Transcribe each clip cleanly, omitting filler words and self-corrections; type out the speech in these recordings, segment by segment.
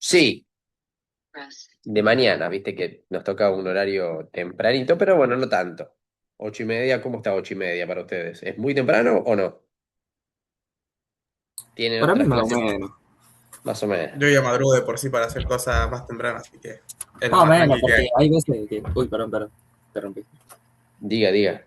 Sí, de mañana, viste que nos toca un horario tempranito, pero bueno, no tanto. 8:30, ¿cómo está 8:30 para ustedes? ¿Es muy temprano o no? ¿Tienen Para mí otras más o clases menos. más o menos? Yo ya madrugo de por sí para hacer cosas más tempranas, así que es lo Más o más menos, tranqui que hay. porque hay veces que. Uy, perdón, te rompí. Diga, diga.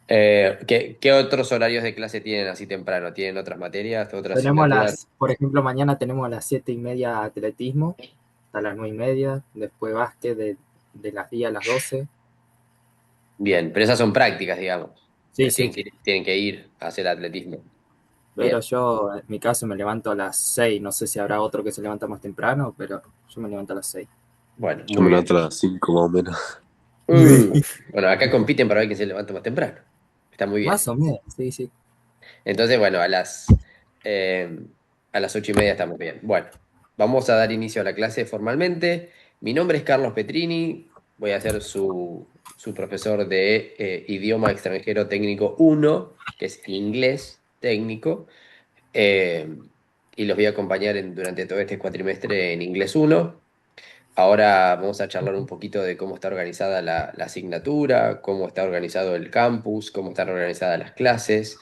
¿Qué otros horarios de clase tienen así temprano? ¿Tienen otras materias, otras Tenemos asignaturas? por ejemplo, mañana tenemos a las 7:30 atletismo, a las 9:30, después básquet de las 10 a las 12. Bien, pero esas son prácticas, digamos. Sí, sí, Tienen que ir a hacer atletismo. pero Bien. yo en mi caso me levanto a las 6. No sé si habrá otro que se levanta más temprano, pero yo me levanto a las 6. Bueno, Yo muy me bien. levanto a las 5 más o menos. Bueno, acá compiten para ver quién se levanta más temprano. Está muy Más bien. o menos, sí, sí. Entonces, bueno, eh, a las 8:30 estamos bien. Bueno, vamos a dar inicio a la clase formalmente. Mi nombre es Carlos Petrini. Voy a ser su profesor de idioma extranjero técnico uno, que es inglés técnico. eh, y los voy a acompañar durante todo este cuatrimestre en inglés uno. Ahora vamos a charlar un poquito de cómo está organizada la asignatura, cómo está organizado el campus, cómo están organizadas las clases.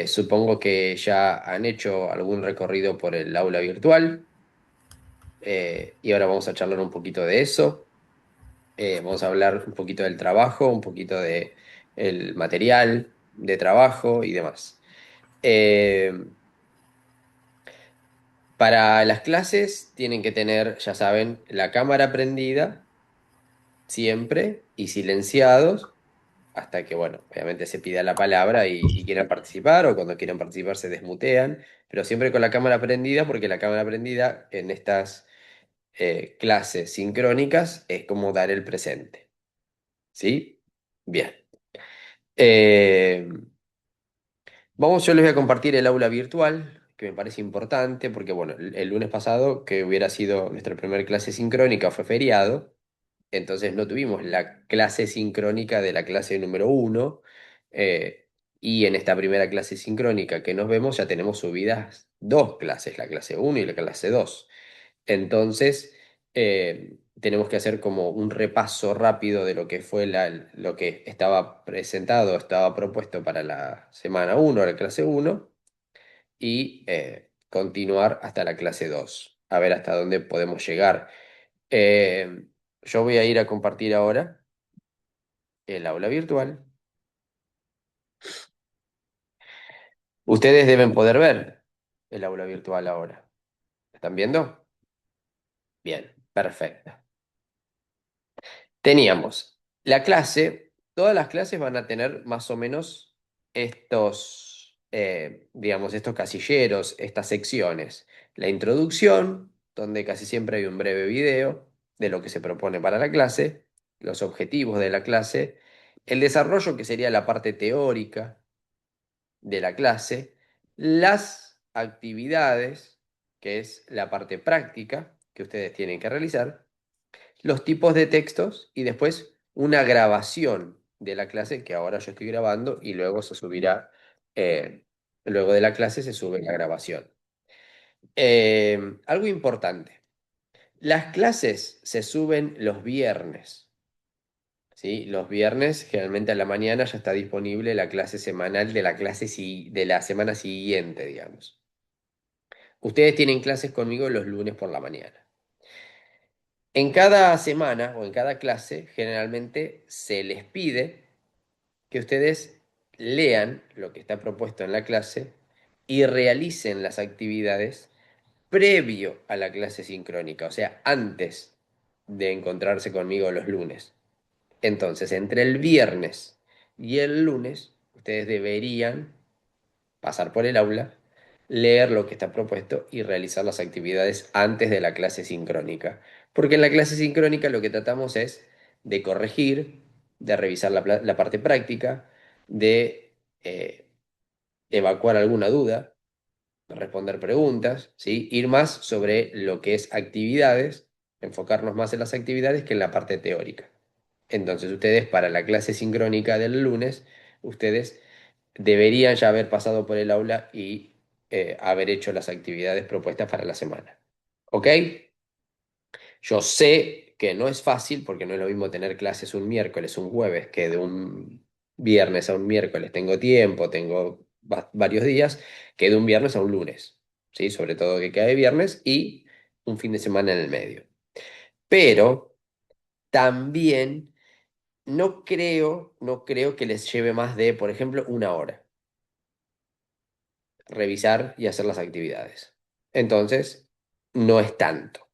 Supongo que ya han hecho algún recorrido por el aula virtual, y ahora vamos a charlar un poquito de eso. Vamos a hablar un poquito del trabajo, un poquito de el material de trabajo y demás. Eh, para las clases tienen que tener, ya saben, la cámara prendida siempre y silenciados hasta que, bueno, obviamente se pida la palabra y quieran participar, o cuando quieran participar se desmutean, pero siempre con la cámara prendida, porque la cámara prendida en estas clases sincrónicas es como dar el presente. ¿Sí? Bien. Eh, yo les voy a compartir el aula virtual, que me parece importante, porque, bueno, el lunes pasado, que hubiera sido nuestra primera clase sincrónica, fue feriado. Entonces no tuvimos la clase sincrónica de la clase número uno, y en esta primera clase sincrónica que nos vemos ya tenemos subidas dos clases, la clase uno y la clase 2. Entonces tenemos que hacer como un repaso rápido de lo que fue lo que estaba presentado, estaba propuesto para la semana uno, la clase uno, y continuar hasta la clase 2 a ver hasta dónde podemos llegar. Eh, yo voy a ir a compartir ahora el aula virtual. Ustedes deben poder ver el aula virtual ahora. ¿Están viendo? Bien, perfecto. Teníamos la clase, todas las clases van a tener más o menos estos, digamos, estos casilleros, estas secciones. La introducción, donde casi siempre hay un breve video de lo que se propone para la clase, los objetivos de la clase, el desarrollo, que sería la parte teórica de la clase, las actividades, que es la parte práctica que ustedes tienen que realizar, los tipos de textos y después una grabación de la clase que ahora yo estoy grabando y luego se subirá, luego de la clase se sube la grabación. Algo importante, las clases se suben los viernes. ¿Sí? Los viernes, generalmente a la mañana, ya está disponible la clase semanal de la de la semana siguiente, digamos. Ustedes tienen clases conmigo los lunes por la mañana. En cada semana o en cada clase, generalmente se les pide que ustedes lean lo que está propuesto en la clase y realicen las actividades previo a la clase sincrónica, o sea, antes de encontrarse conmigo los lunes. Entonces, entre el viernes y el lunes, ustedes deberían pasar por el aula, leer lo que está propuesto y realizar las actividades antes de la clase sincrónica. Porque en la clase sincrónica lo que tratamos es de corregir, de revisar la parte práctica, de evacuar alguna duda, responder preguntas, ¿sí? Ir más sobre lo que es actividades, enfocarnos más en las actividades que en la parte teórica. Entonces ustedes para la clase sincrónica del lunes, ustedes deberían ya haber pasado por el aula y haber hecho las actividades propuestas para la semana. ¿Ok? Yo sé que no es fácil porque no es lo mismo tener clases un miércoles, un jueves, que de un viernes a un miércoles tengo tiempo, tengo varios días, que de un viernes a un lunes, ¿sí? Sobre todo que cae viernes y un fin de semana en el medio. Pero también no creo que les lleve más de, por ejemplo, una hora revisar y hacer las actividades. Entonces, no es tanto.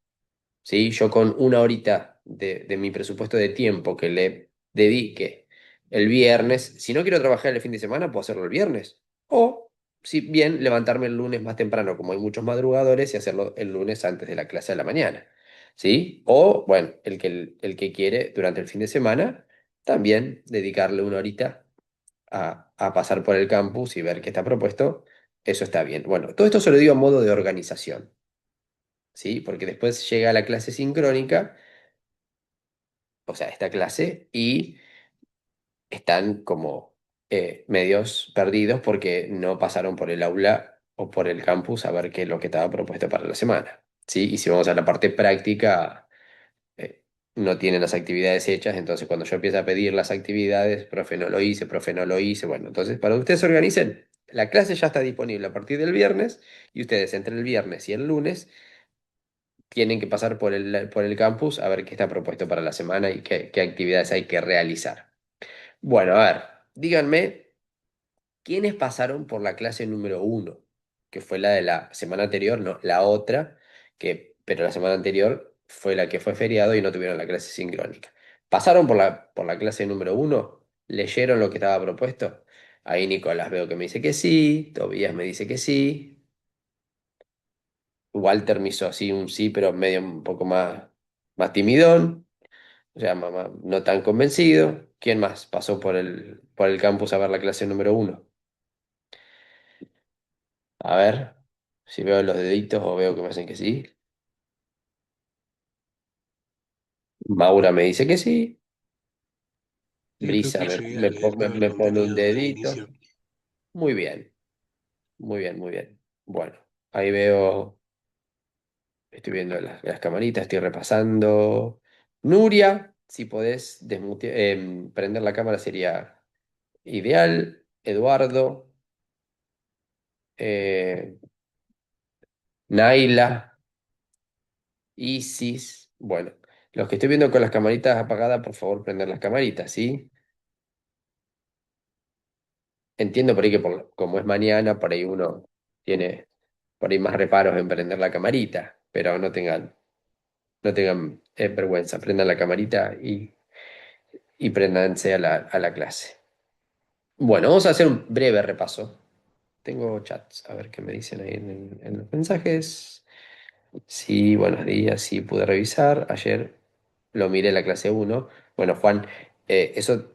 ¿Sí? Yo con una horita de mi presupuesto de tiempo que le dedique el viernes, si no quiero trabajar el fin de semana, puedo hacerlo el viernes. O, si bien, levantarme el lunes más temprano, como hay muchos madrugadores, y hacerlo el lunes antes de la clase de la mañana. ¿Sí? O, bueno, el que quiere durante el fin de semana, también dedicarle una horita a pasar por el campus y ver qué está propuesto. Eso está bien. Bueno, todo esto se lo digo a modo de organización. ¿Sí? Porque después llega la clase sincrónica, o sea, esta clase, y están como medios perdidos porque no pasaron por el aula o por el campus a ver qué es lo que estaba propuesto para la semana. ¿Sí? Y si vamos a la parte práctica, eh, no tienen las actividades hechas, entonces cuando yo empiezo a pedir las actividades, profe no lo hice, profe no lo hice, bueno, entonces para que ustedes se organicen, la clase ya está disponible a partir del viernes y ustedes entre el viernes y el lunes tienen que pasar por el campus a ver qué está propuesto para la semana y qué actividades hay que realizar. Bueno, a ver, díganme, ¿quiénes pasaron por la clase número uno? Que fue la de la semana anterior, no, la otra, pero la semana anterior fue la que fue feriado y no tuvieron la clase sincrónica. ¿Pasaron por la clase número uno? ¿Leyeron lo que estaba propuesto? Ahí Nicolás veo que me dice que sí, Tobías me dice que sí. Walter me hizo así un sí, pero medio un poco más timidón, o sea, no tan convencido. ¿Quién más pasó por el campus a ver la clase número uno? A ver si veo los deditos o veo que me hacen que sí. Maura me dice que sí. Sí, creo Brisa que me, llegué a me, leer po- me- todo el me pone un contenido desde el dedito. inicio. Muy bien, muy bien, muy bien. Bueno, ahí veo, estoy viendo las camaritas, estoy repasando. Nuria, si podés prender la cámara sería ideal. Eduardo, eh, Naila, Isis. Bueno, los que estoy viendo con las camaritas apagadas, por favor, prender las camaritas, ¿sí? Entiendo por ahí que como es mañana, por ahí uno tiene por ahí más reparos en prender la camarita, pero no tengan vergüenza, prendan la camarita y préndanse a la clase. Bueno, vamos a hacer un breve repaso. Tengo chats, a ver qué me dicen ahí en los mensajes. Sí, buenos días, sí pude revisar. Ayer lo miré la clase uno. Bueno, Juan, eso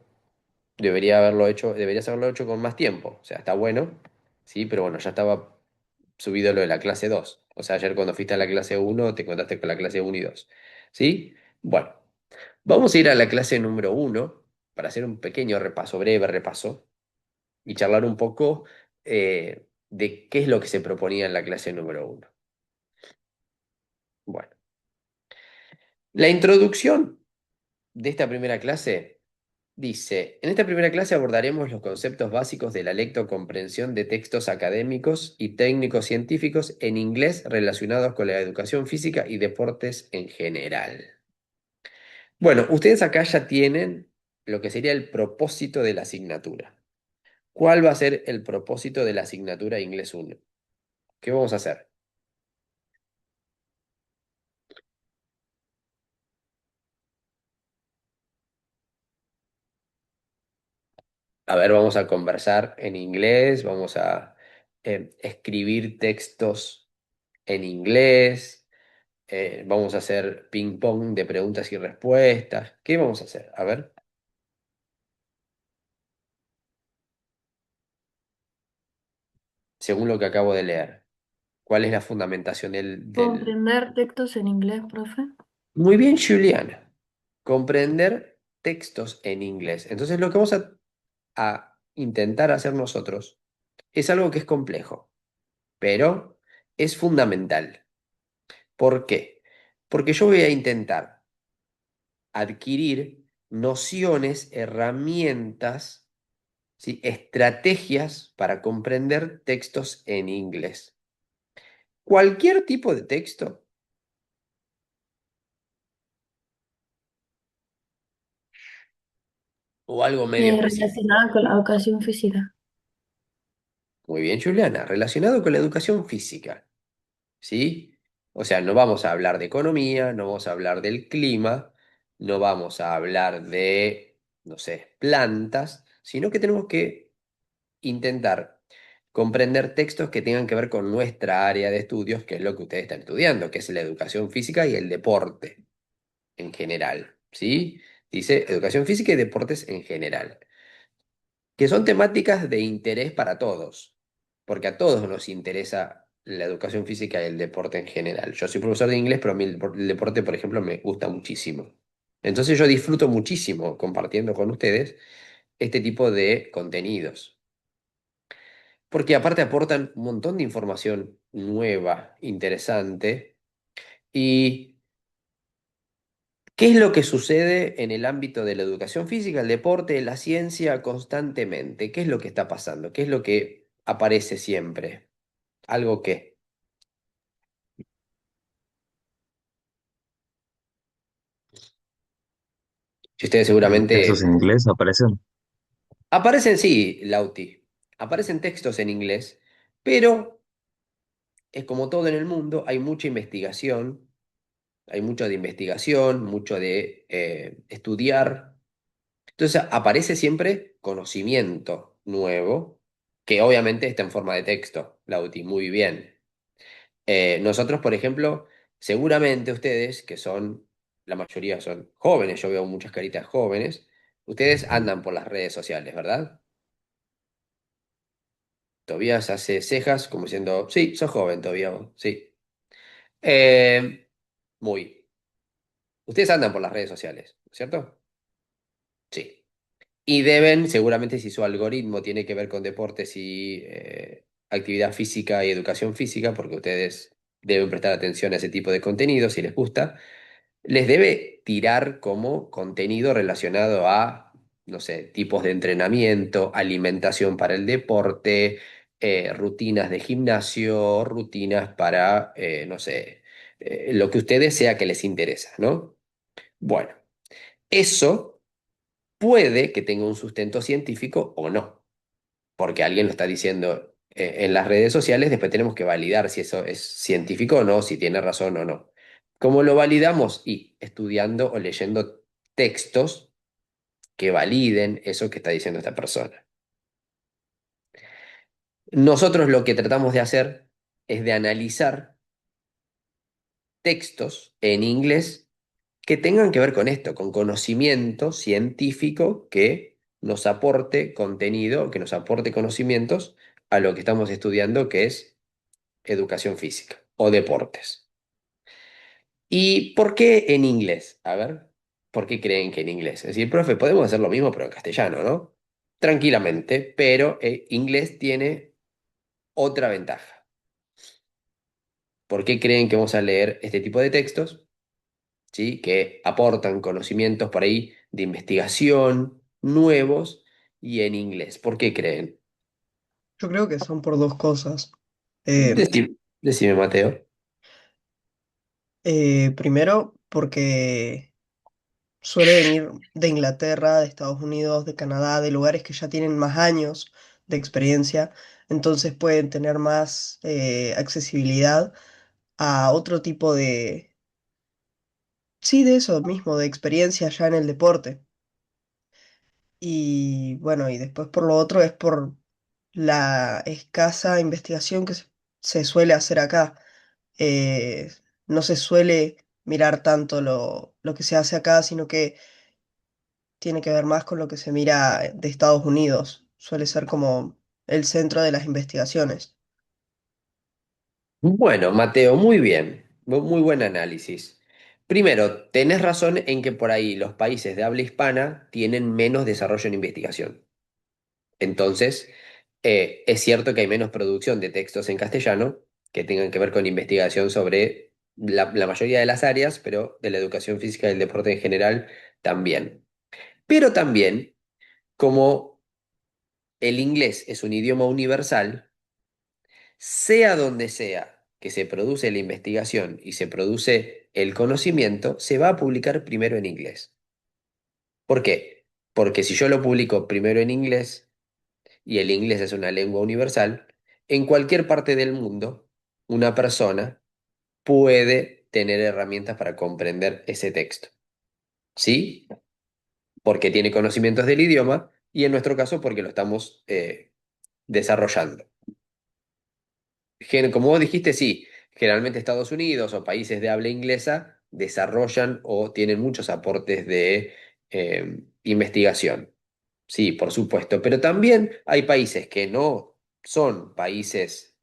deberías haberlo hecho con más tiempo. O sea, está bueno, sí, pero bueno, ya estaba subido lo de la clase 2. O sea, ayer cuando fuiste a la clase uno te encontraste con la clase uno y 2. ¿Sí? Bueno, vamos a ir a la clase número uno para hacer un pequeño repaso, breve repaso, y charlar un poco de qué es lo que se proponía en la clase número uno. Bueno, la introducción de esta primera clase dice, en esta primera clase abordaremos los conceptos básicos de la lectocomprensión de textos académicos y técnicos científicos en inglés relacionados con la educación física y deportes en general. Bueno, ustedes acá ya tienen lo que sería el propósito de la asignatura. ¿Cuál va a ser el propósito de la asignatura Inglés 1? ¿Qué vamos a hacer? A ver, vamos a conversar en inglés, vamos a escribir textos en inglés, vamos a hacer ping pong de preguntas y respuestas. ¿Qué vamos a hacer? A ver, según lo que acabo de leer, ¿cuál es la fundamentación del... Comprender textos en inglés, profe. Muy bien, Juliana. Comprender textos en inglés. Entonces, lo que vamos a intentar hacer nosotros es algo que es complejo, pero es fundamental. ¿Por qué? Porque yo voy a intentar adquirir nociones, herramientas, ¿sí? Estrategias para comprender textos en inglés. Cualquier tipo de texto o algo medio específico. Relacionada con la educación física. Muy bien, Juliana, relacionado con la educación física, ¿sí? O sea, no vamos a hablar de economía, no vamos a hablar del clima, no vamos a hablar de, no sé, plantas, sino que tenemos que intentar comprender textos que tengan que ver con nuestra área de estudios, que es lo que ustedes están estudiando, que es la educación física y el deporte en general, ¿sí? Dice educación física y deportes en general, que son temáticas de interés para todos, porque a todos nos interesa la educación física y el deporte en general. Yo soy profesor de inglés, pero a mí el deporte, por ejemplo, me gusta muchísimo. Entonces yo disfruto muchísimo compartiendo con ustedes este tipo de contenidos, porque aparte aportan un montón de información nueva, interesante. ¿Y qué es lo que sucede en el ámbito de la educación física, el deporte, la ciencia constantemente? ¿Qué es lo que está pasando? ¿Qué es lo que aparece siempre? Algo que, si ustedes Textos en seguramente inglés aparecen. aparecen, sí, Lauti, aparecen textos en inglés, pero es como todo en el mundo, hay mucha investigación, hay mucho de investigación, mucho de estudiar. Entonces aparece siempre conocimiento nuevo, que obviamente está en forma de texto, Lauti, muy bien. Nosotros, por ejemplo, seguramente ustedes, que son, la mayoría son jóvenes, yo veo muchas caritas jóvenes, ustedes andan por las redes sociales, ¿verdad? Tobías hace cejas como diciendo, sí, sos joven todavía, vos, sí. Eh, muy. Ustedes andan por las redes sociales, ¿cierto? Sí. Y deben, seguramente si su algoritmo tiene que ver con deportes y actividad física y educación física, porque ustedes deben prestar atención a ese tipo de contenido si les gusta, les debe tirar como contenido relacionado a, no sé, tipos de entrenamiento, alimentación para el deporte, rutinas de gimnasio, rutinas para, no sé, lo que ustedes sea que les interesa, ¿no? Bueno, eso puede que tenga un sustento científico o no, porque alguien lo está diciendo en las redes sociales, después tenemos que validar si eso es científico o no, si tiene razón o no. ¿Cómo lo validamos? Y estudiando o leyendo textos que validen eso que está diciendo esta persona. Nosotros lo que tratamos de hacer es de analizar textos en inglés que tengan que ver con esto, con conocimiento científico que nos aporte contenido, que nos aporte conocimientos a lo que estamos estudiando, que es educación física o deportes. ¿Y por qué en inglés? A ver, ¿por qué creen que en inglés? Es decir, profe, podemos hacer lo mismo, pero en castellano, ¿no? Tranquilamente, pero inglés tiene otra ventaja. ¿Por qué creen que vamos a leer este tipo de textos? ¿Sí? Que aportan conocimientos por ahí de investigación nuevos y en inglés. ¿Por qué creen? Yo creo que son por dos cosas. Eh, Decime, Mateo. Primero, porque suele venir de Inglaterra, de Estados Unidos, de Canadá, de lugares que ya tienen más años de experiencia, entonces pueden tener más accesibilidad a otro tipo de, sí, de eso mismo, de experiencia ya en el deporte. Y bueno, y después por lo otro es por la escasa investigación que se suele hacer acá. eh, no se suele mirar tanto lo que se hace acá, sino que tiene que ver más con lo que se mira de Estados Unidos. Suele ser como el centro de las investigaciones. Bueno, Mateo, muy bien. Muy buen análisis. Primero, tenés razón en que por ahí los países de habla hispana tienen menos desarrollo en investigación. Entonces, es cierto que hay menos producción de textos en castellano que tengan que ver con investigación sobre la mayoría de las áreas, pero de la educación física y el deporte en general también. Pero también, como el inglés es un idioma universal, sea donde sea que se produce la investigación y se produce el conocimiento, se va a publicar primero en inglés. ¿Por qué? Porque si yo lo publico primero en inglés, y el inglés es una lengua universal, en cualquier parte del mundo, una persona puede tener herramientas para comprender ese texto. ¿Sí? Porque tiene conocimientos del idioma y en nuestro caso porque lo estamos desarrollando. Como vos dijiste, sí, generalmente Estados Unidos o países de habla inglesa desarrollan o tienen muchos aportes de investigación. Sí, por supuesto, pero también hay países que no son países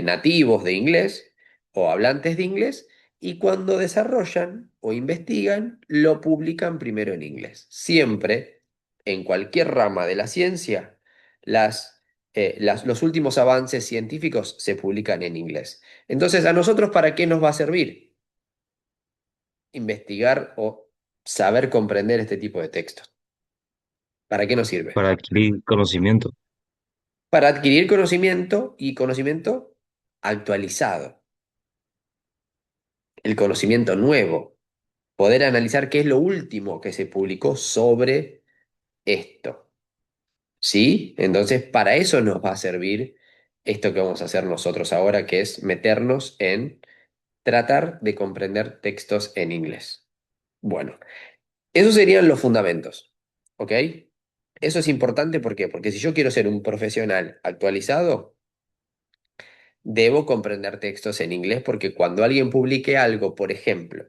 nativos de inglés o hablantes de inglés y cuando desarrollan o investigan lo publican primero en inglés. Siempre, en cualquier rama de la ciencia, los últimos avances científicos se publican en inglés. Entonces, ¿a nosotros para qué nos va a servir investigar o saber comprender este tipo de textos? ¿Para qué nos sirve? para adquirir conocimiento. Para adquirir conocimiento y conocimiento actualizado, el conocimiento nuevo, poder analizar qué es lo último que se publicó sobre esto. ¿Sí? Entonces, para eso nos va a servir esto que vamos a hacer nosotros ahora, que es meternos en tratar de comprender textos en inglés. Bueno, esos serían los fundamentos, ¿ok? Eso es importante, ¿por qué? Porque si yo quiero ser un profesional actualizado, debo comprender textos en inglés porque cuando alguien publique algo, por ejemplo,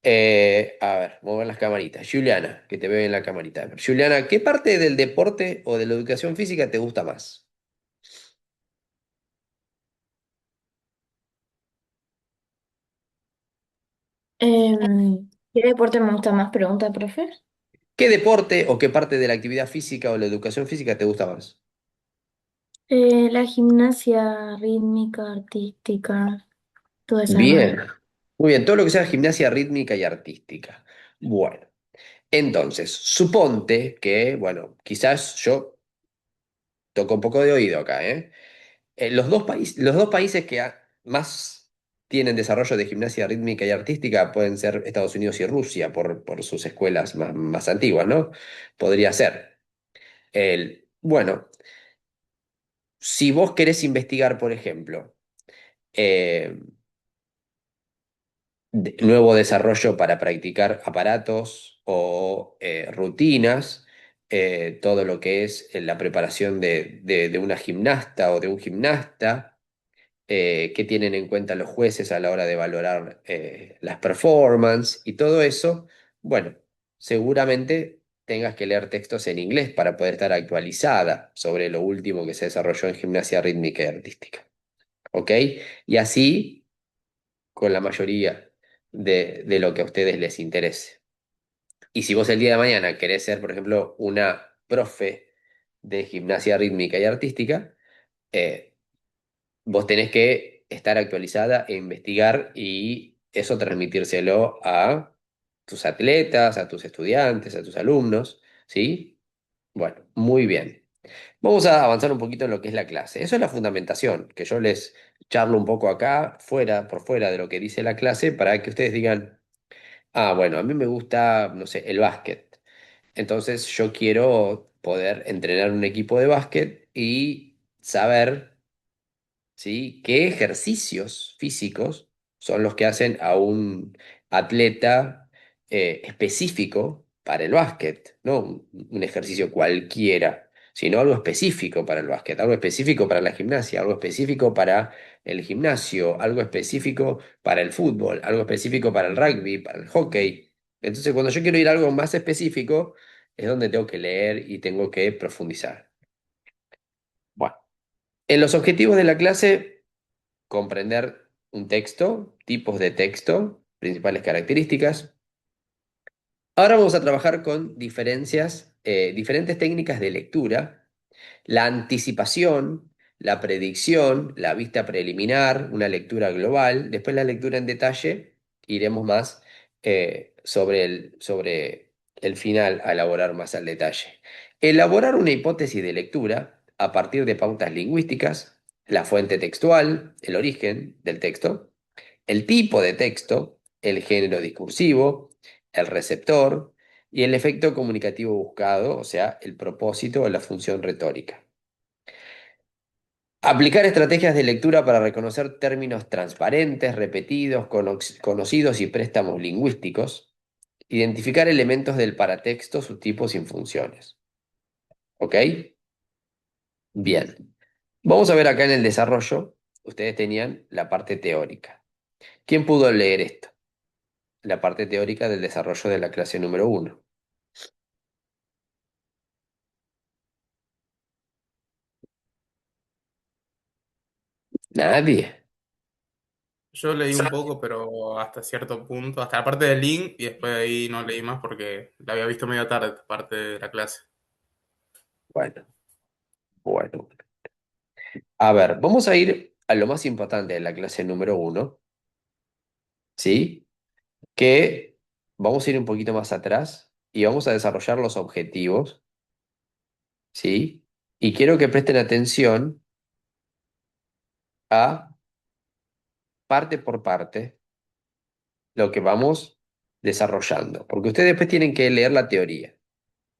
a ver, mover las camaritas. Juliana, que te veo en la camarita. Juliana, ¿qué parte del deporte o de la educación física te gusta más? ¿Qué deporte me gusta más? Pregunta, profe. ¿Qué deporte o qué parte de la actividad física o la educación física te gusta más? La gimnasia rítmica, artística, toda esa Bien, rama. muy bien, todo lo que sea gimnasia rítmica y artística. Bueno, entonces, suponte que, bueno, quizás yo toco un poco de oído acá, ¿eh? Los dos países que más tienen desarrollo de gimnasia rítmica y artística pueden ser Estados Unidos y Rusia por sus escuelas más antiguas, ¿no? Podría ser. Bueno, si vos querés investigar, por ejemplo, eh, nuevo desarrollo para practicar aparatos o rutinas, todo lo que es la preparación de una gimnasta o de un gimnasta, qué tienen en cuenta los jueces a la hora de valorar las performances y todo eso, bueno, seguramente tengas que leer textos en inglés para poder estar actualizada sobre lo último que se desarrolló en gimnasia rítmica y artística. ¿Ok? Y así con la mayoría de lo que a ustedes les interese. Y si vos el día de mañana querés ser, por ejemplo, una profe de gimnasia rítmica y artística, eh, vos tenés que estar actualizada e investigar y eso transmitírselo a tus atletas, a tus estudiantes, a tus alumnos, ¿sí? Bueno, muy bien. Vamos a avanzar un poquito en lo que es la clase. Eso es la fundamentación, que yo les charlo un poco acá, por fuera de lo que dice la clase, para que ustedes digan, ah, bueno, a mí me gusta, no sé, el básquet. Entonces yo quiero poder entrenar un equipo de básquet y saber, ¿sí? ¿Qué ejercicios físicos son los que hacen a un atleta específico para el básquet? No un ejercicio cualquiera, sino algo específico para el básquet, algo específico para la gimnasia, algo específico para el gimnasio, algo específico para el fútbol, algo específico para el rugby, para el hockey. Entonces, cuando yo quiero ir a algo más específico, es donde tengo que leer y tengo que profundizar. Bueno, en los objetivos de la clase comprender un texto, tipos de texto, principales características, Ahora vamos a trabajar con diferentes técnicas de lectura: la anticipación, la predicción, la vista preliminar, una lectura global, después la lectura en detalle, iremos más sobre el final a elaborar más al detalle. Elaborar una hipótesis de lectura a partir de pautas lingüísticas, la fuente textual, el origen del texto, el tipo de texto, el género discursivo, el receptor y el efecto comunicativo buscado, o sea, el propósito o la función retórica. Aplicar estrategias de lectura para reconocer términos transparentes, repetidos, conocidos y préstamos lingüísticos. Identificar elementos del paratexto, sus tipos y funciones. ¿Ok? Bien. Vamos a ver acá en el desarrollo. Ustedes tenían la parte teórica. ¿Quién pudo leer esto? La parte teórica del desarrollo de la clase número 1. Nadie. Yo leí un poco, pero hasta cierto punto, hasta la parte del link, y después de ahí no leí más porque la había visto medio tarde, esta parte de la clase. Bueno, bueno. A ver, vamos a ir a lo más importante de la clase número 1, ¿sí? Que vamos a ir un poquito más atrás y vamos a desarrollar los objetivos, ¿sí? Y quiero que presten atención a parte por parte lo que vamos desarrollando, porque ustedes después tienen que leer la teoría.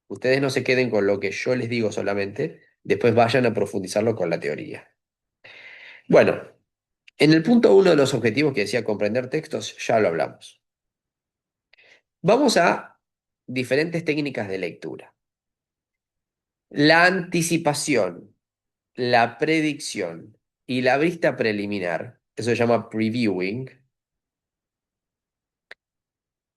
Ustedes no se queden con lo que yo les digo solamente, después vayan a profundizarlo con la teoría. Bueno, en el punto 1 de los objetivos que decía comprender textos, ya lo hablamos. Vamos a diferentes técnicas de lectura. La anticipación, la predicción y la vista preliminar, eso se llama previewing.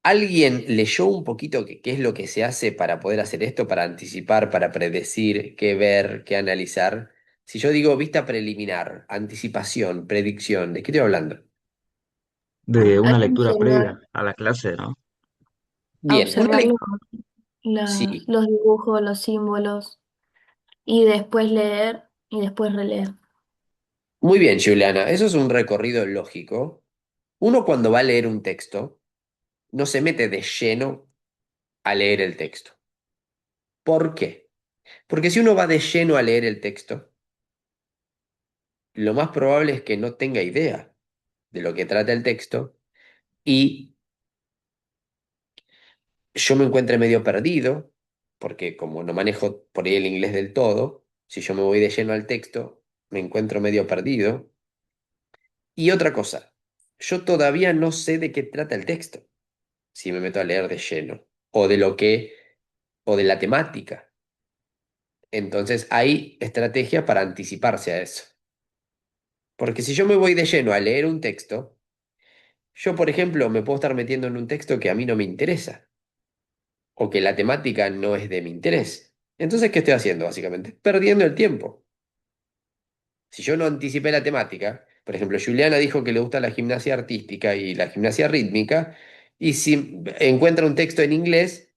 ¿Alguien leyó un poquito qué es lo que se hace para poder hacer esto, para anticipar, para predecir, qué ver, qué analizar? Si yo digo vista preliminar, anticipación, predicción, ¿de qué estoy hablando? De Hay una que lectura observar, previa a la clase, ¿no? Bien, sí, los dibujos, los símbolos, y después leer y después releer. muy bien, Juliana, eso es un recorrido lógico. Uno cuando va a leer un texto, no se mete de lleno a leer el texto. ¿Por qué? Porque si uno va de lleno a leer el texto, lo más probable es que no tenga idea de lo que trata el texto y yo me encuentre medio perdido, porque como no manejo por ahí el inglés del todo, si yo me voy de lleno al texto, me encuentro medio perdido. Y otra cosa, yo todavía no sé de qué trata el texto, si me meto a leer de lleno, o de la temática. Entonces hay estrategia para anticiparse a eso. Porque si yo me voy de lleno a leer un texto, yo, por ejemplo, me puedo estar metiendo en un texto que a mí no me interesa o que la temática no es de mi interés. Entonces, ¿qué estoy haciendo, básicamente? Perdiendo el tiempo. Si yo no anticipé la temática, por ejemplo, Juliana dijo que le gusta la gimnasia artística y la gimnasia rítmica, y si encuentra un texto en inglés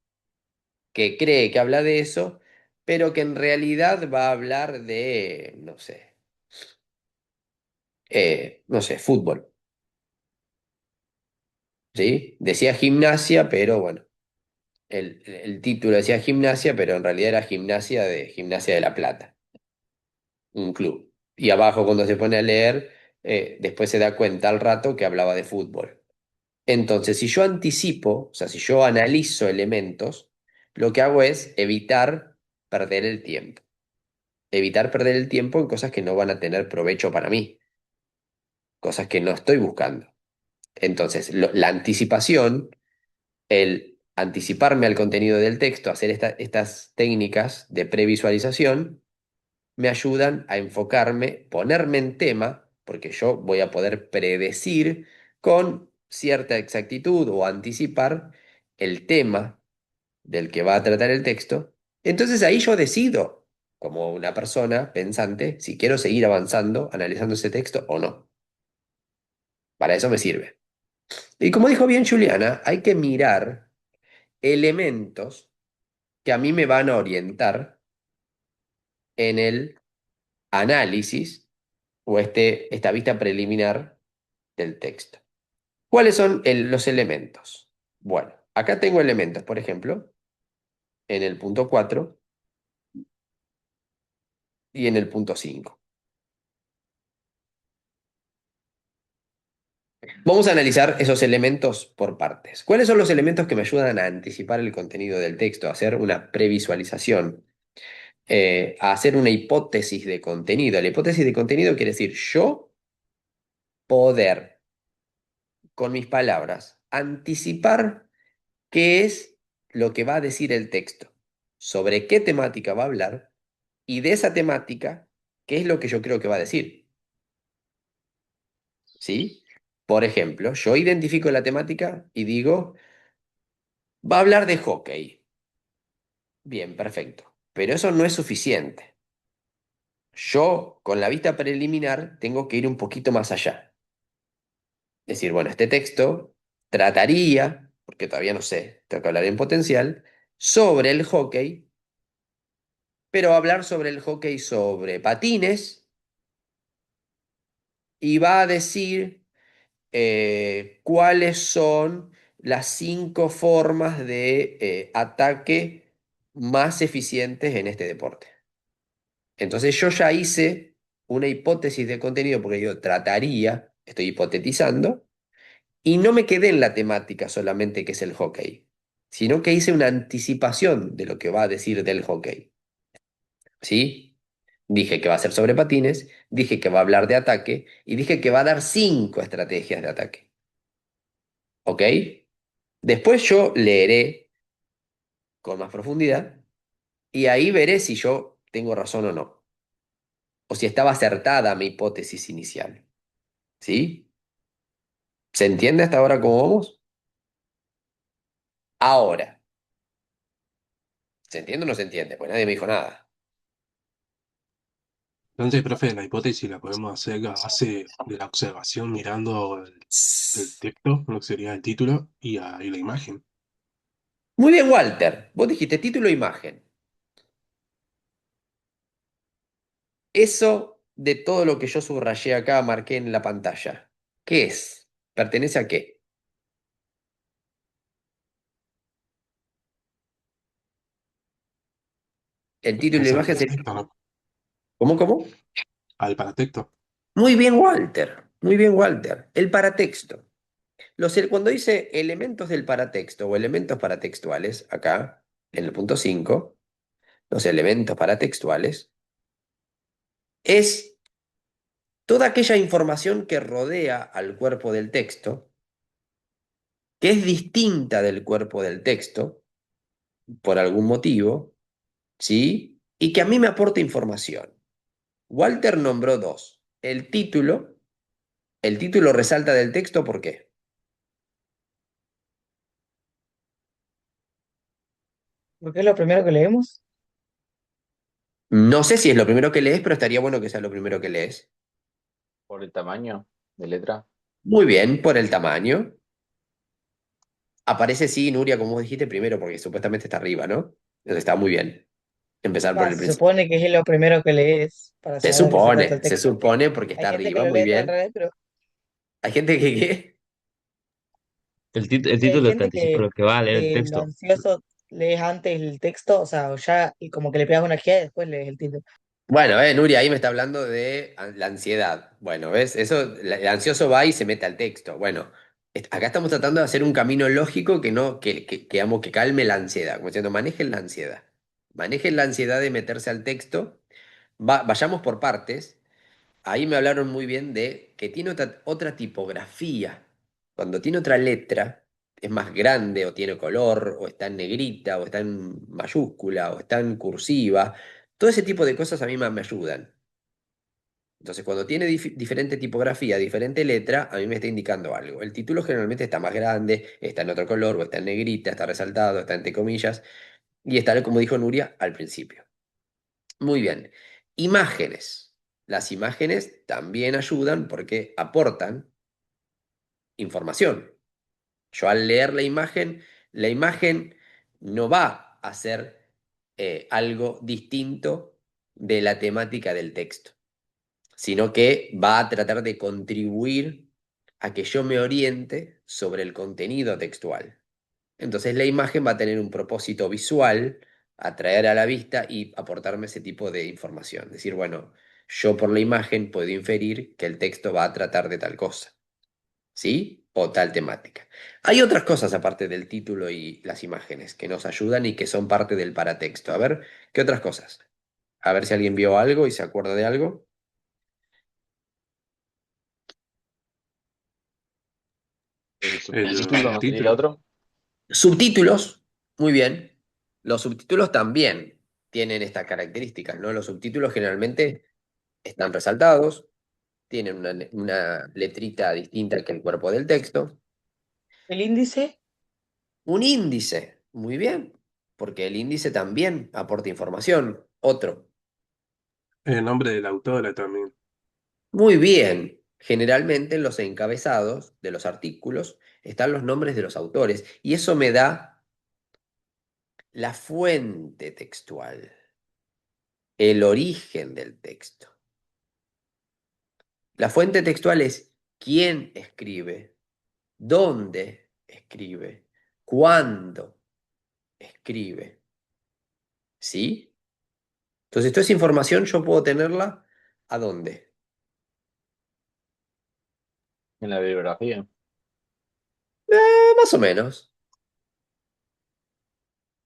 que cree que habla de eso, pero que en realidad va a hablar de, no sé, fútbol, ¿sí? Decía gimnasia, pero bueno. El título decía gimnasia, pero en realidad era Gimnasia de La Plata, un club. Y abajo cuando se pone a leer, después se da cuenta al rato que hablaba de fútbol. Entonces, si yo anticipo, o sea, si yo analizo elementos, lo que hago es evitar perder el tiempo. Evitar perder el tiempo en cosas que no van a tener provecho para mí, cosas que no estoy buscando. Entonces, la anticipación, el anticiparme al contenido del texto, hacer estas técnicas de previsualización, me ayudan a enfocarme, ponerme en tema, porque yo voy a poder predecir con cierta exactitud o anticipar el tema del que va a tratar el texto. Entonces ahí yo decido, como una persona pensante, si quiero seguir avanzando, analizando ese texto o no. Para eso me sirve. Y como dijo bien Juliana, hay que mirar elementos que a mí me van a orientar en el análisis o esta vista preliminar del texto. ¿Cuáles son los elementos? Bueno, acá tengo elementos, por ejemplo, en el punto 4 y en el punto 5. Vamos a analizar esos elementos por partes. ¿Cuáles son los elementos que me ayudan a anticipar el contenido del texto, a hacer una previsualización, a hacer una hipótesis de contenido? La hipótesis de contenido quiere decir yo poder, con mis palabras, anticipar qué es lo que va a decir el texto, sobre qué temática va a hablar y de esa temática, qué es lo que yo creo que va a decir. ¿Sí? Por ejemplo, yo identifico la temática y digo, va a hablar de hockey. Bien, perfecto. Pero eso no es suficiente. Yo, con la vista preliminar, tengo que ir un poquito más allá. Es decir, bueno, este texto trataría, porque todavía no sé, tengo que hablar en potencial, sobre el hockey, pero hablar sobre el hockey sobre patines y va a decir cuáles son las 5 formas de ataque más eficientes en este deporte. Entonces yo ya hice una hipótesis de contenido porque yo trataría, estoy hipotetizando, y no me quedé en la temática solamente que es el hockey, sino que hice una anticipación de lo que va a decir del hockey. ¿Sí? Dije que va a ser sobre patines, dije que va a hablar de ataque y dije que va a dar 5 estrategias de ataque. ¿Ok? Después yo leeré con más profundidad y ahí veré si yo tengo razón o no, o si estaba acertada mi hipótesis inicial. ¿Sí? ¿Se entiende hasta ahora cómo vamos? Ahora, ¿se entiende o no se entiende? Pues nadie me dijo nada. Entonces, profe, la hipótesis la podemos hacer a base de la observación mirando el texto, lo que sería el título, y la imagen. Muy bien, Walter. Vos dijiste título e imagen. Eso de todo lo que yo subrayé acá, marqué en la pantalla. ¿Qué es? ¿Pertenece a qué? El título y la Pertenece al imagen sería... paratexto, ¿no? ¿Cómo, cómo? Al paratexto. Muy bien, Walter. Muy bien, Walter. El paratexto. Cuando dice elementos del paratexto o elementos paratextuales, acá, en el punto 5, los elementos paratextuales, es toda aquella información que rodea al cuerpo del texto, que es distinta del cuerpo del texto, por algún motivo, ¿sí? Y que a mí me aporta información. Walter nombró 2. El título resalta del texto, ¿por qué? Porque es lo primero que leemos. No sé si es lo primero que lees, pero estaría bueno que sea lo primero que lees. Por el tamaño de letra. Muy bien, por el tamaño. Aparece, sí, Nuria, como vos dijiste, primero, porque supuestamente está arriba, ¿no? Entonces está muy bien. Empezar por Va, el se principio. supone que es lo primero que lees para saber de qué se trata el Se texto. supone porque Hay está gente que arriba, lo muy lee todo al bien. revés, pero Hay gente que, ¿qué? El sí, hay título te gente anticipa que lo que va a leer el de lo texto. ansioso lees antes el texto, o sea, o ya y como que le pegas una guía y después lees el título. Bueno, Nuria ahí me está hablando de la ansiedad. Bueno, ¿ves? Eso, el ansioso va y se mete al texto. Bueno, acá estamos tratando de hacer un camino lógico que no, que calme la ansiedad. Como diciendo, manejen la ansiedad. Manejen la ansiedad de meterse al texto. Vayamos por partes. Ahí me hablaron muy bien de que tiene otra tipografía. Cuando tiene otra letra, es más grande o tiene color, o está en negrita, o está en mayúscula, o está en cursiva. Todo ese tipo de cosas a mí me ayudan. Entonces, cuando tiene diferente tipografía, diferente letra, a mí me está indicando algo. El título generalmente está más grande, está en otro color, o está en negrita, está resaltado, está entre comillas, y está, como dijo Nuria, al principio. Muy bien. Imágenes. Las imágenes también ayudan porque aportan información. Yo al leer la imagen no va a ser algo distinto de la temática del texto, sino que va a tratar de contribuir a que yo me oriente sobre el contenido textual. Entonces la imagen va a tener un propósito visual, atraer a la vista y aportarme ese tipo de información. Decir, bueno, yo por la imagen puedo inferir que el texto va a tratar de tal cosa, ¿sí? O tal temática. Hay otras cosas aparte del título y las imágenes que nos ayudan y que son parte del paratexto. A ver, ¿qué otras cosas? A ver si alguien vio algo y se acuerda de algo. ¿El El subtítulo no sería subtítulo. otro? Subtítulos, muy bien. Los subtítulos también tienen estas características, ¿no? Los subtítulos generalmente están resaltados, tienen una letrita distinta que el cuerpo del texto. El índice, Un índice, muy bien, porque el índice también aporta información. Otro, El nombre de la autora también. muy bien. Generalmente en los encabezados de los artículos están los nombres de los autores y eso me da la fuente textual, el origen del texto. La fuente textual es quién escribe, dónde escribe, cuándo escribe. ¿Sí? Entonces, toda esa información yo puedo tenerla ¿a dónde? En la bibliografía. Más o menos.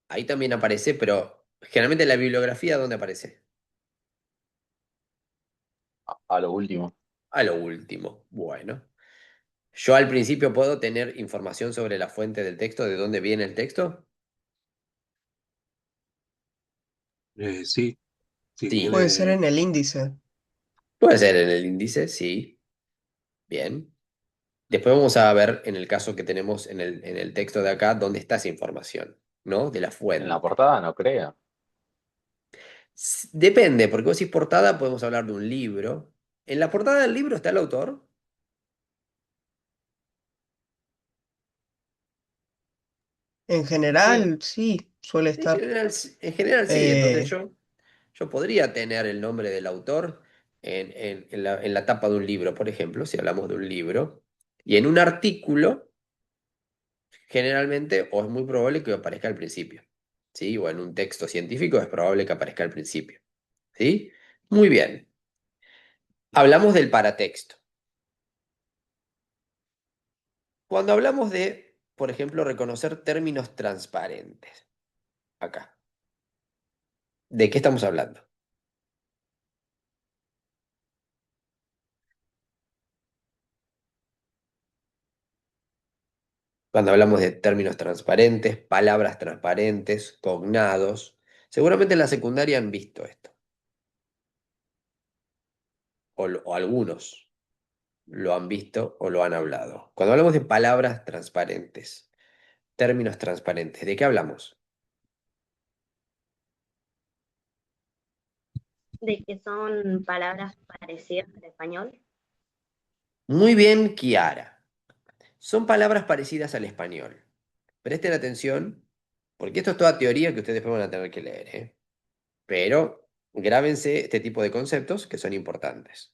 Ahí también aparece, pero generalmente la bibliografía, ¿dónde aparece? A lo último. A lo último. Bueno. Yo al principio puedo tener información sobre la fuente del texto, de dónde viene el texto. Sí, sí, Sí. Puede ser viene. en el índice. Puede ser en el índice, sí. Bien. Después vamos a ver en el caso que tenemos en el texto de acá, dónde está esa información, ¿no? De la En la fuente. portada no creo. Depende, porque vos decís portada, podemos hablar de un libro. ¿En la portada del libro está el autor? En Sí. general, sí, suele estar. En general sí. Entonces Eh, yo podría tener el nombre del autor en la tapa de un libro, por ejemplo, si hablamos de un libro. Y en un artículo, generalmente, o es muy probable que aparezca al principio. ¿Sí? O en un texto científico es probable que aparezca al principio. ¿Sí? Muy bien. Hablamos del paratexto. Cuando hablamos de, por ejemplo, reconocer términos transparentes, acá, ¿de qué estamos hablando? Cuando hablamos de términos transparentes, palabras transparentes, cognados, seguramente en la secundaria han visto esto, o algunos lo han visto o lo han hablado. Cuando hablamos de palabras transparentes, términos transparentes, ¿de qué hablamos? De que son palabras parecidas al español. Muy bien, Kiara. Son palabras parecidas al español. Presten atención, porque esto es toda teoría que ustedes después van a tener que leer, ¿eh? Pero grábense este tipo de conceptos que son importantes.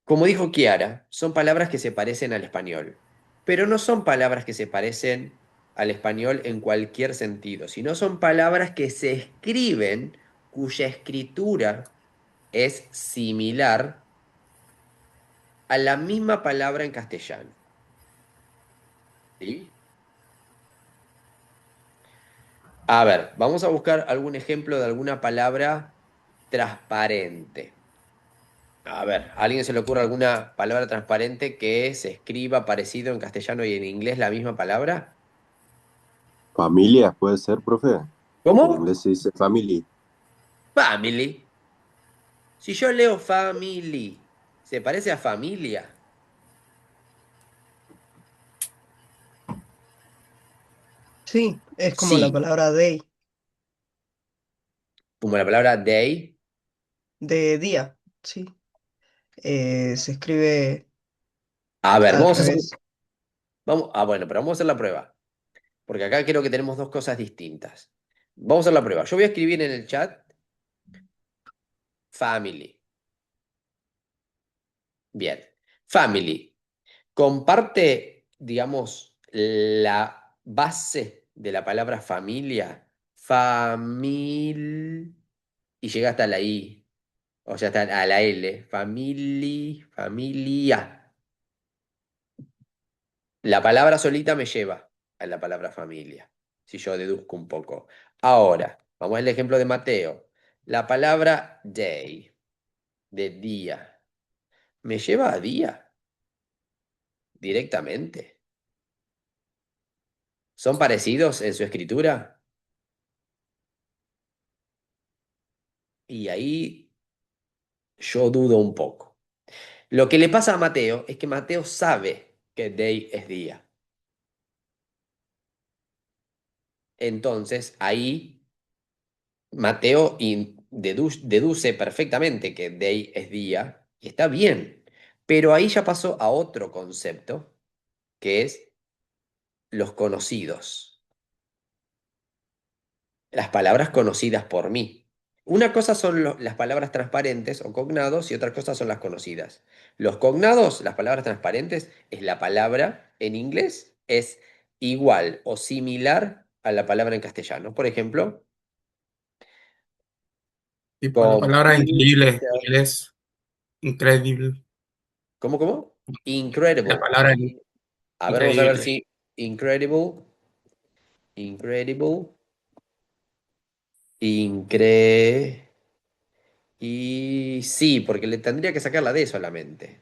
Como dijo Kiara, son palabras que se parecen al español, pero no son palabras que se parecen al español en cualquier sentido, sino son palabras que se escriben cuya escritura es similar a la misma palabra en castellano. ¿Sí? A ver, vamos a buscar algún ejemplo de alguna palabra transparente. A ver, ¿a alguien se le ocurre alguna palabra transparente que se escriba parecido en castellano y en inglés la misma palabra? Familia puede ser, profe. En ¿Cómo? inglés se dice family. Family. Si yo leo family, ¿se parece a familia? sí, es como la Sí, palabra day, como la palabra day. de día, sí. Se escribe A ver, al vamos a hacer. revés. Vamos, bueno, pero vamos a hacer la prueba. porque acá creo que tenemos dos cosas distintas. Vamos a hacer la prueba. Yo voy a escribir en el chat family. Bien. Family. Comparte, digamos, la base de la palabra familia. Famil. Y llega hasta la I. O sea, hasta a la L. Familia. La palabra solita me lleva a la palabra familia, si yo deduzco un poco. Ahora, vamos al ejemplo de Mateo. La palabra day, de día, me lleva a día directamente. ¿Son parecidos en su escritura? Y ahí yo dudo un poco. Lo que le pasa a Mateo es que Mateo sabe que day es día. Entonces, ahí Mateo deduce perfectamente que day es día y está bien, pero ahí ya pasó a otro concepto, que es los conocidos, las palabras conocidas por mí. Una cosa son las palabras transparentes o cognados y otra cosa son las conocidas. Los cognados, las palabras transparentes, es la palabra en inglés, es igual o similar a la palabra en castellano. Por ejemplo, Tipo, la palabra increíble en computer. inglés, incredible. ¿Cómo? La Incredible. palabra A ver, vamos a ver increíble. si incredible, incredible, incre... Y sí, porque le tendría que sacar la D solamente.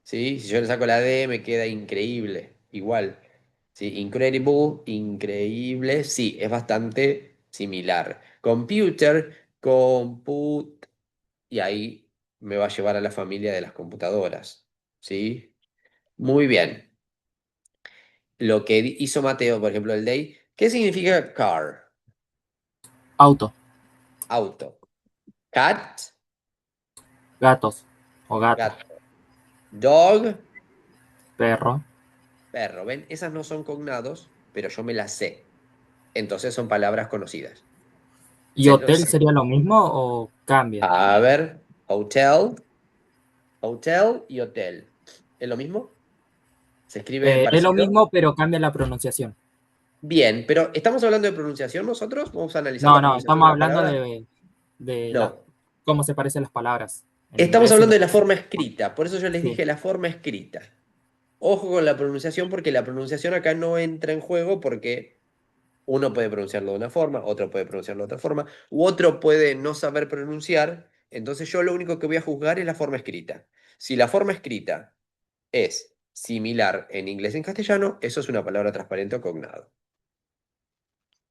¿Sí? Si yo le saco la D me queda increíble. Igual. ¿Sí? Incredible, increíble. Sí, es bastante similar. Computer, comput. Y ahí me va a llevar a la familia de las computadoras. ¿Sí? Muy bien. Lo que hizo Mateo, por ejemplo, el day. ¿Qué significa car? Auto, Auto. Cat, gatos o gato, gato. Dog, perro. perro. ¿Ven? Esas no son cognados, pero yo me las sé. Entonces son palabras conocidas. ¿Y Se los hotel sé. sería lo mismo o cambia? A ver, hotel, hotel y hotel. ¿Es lo mismo? ¿Se escribe Es lo parecido? mismo, pero cambia la pronunciación. Bien, pero ¿estamos hablando de pronunciación nosotros? ¿Vamos a analizar No, la no, pronunciación estamos de las hablando palabras? de No. cómo se parecen las palabras en Estamos inglés y en hablando de la español. forma escrita. Por eso yo les Sí, dije la forma escrita. Ojo con la pronunciación porque la pronunciación acá no entra en juego porque uno puede pronunciarlo de una forma, otro puede pronunciarlo de otra forma, u otro puede no saber pronunciar. Entonces yo lo único que voy a juzgar es la forma escrita. Si la forma escrita es similar en inglés y en castellano, eso es una palabra transparente o cognado.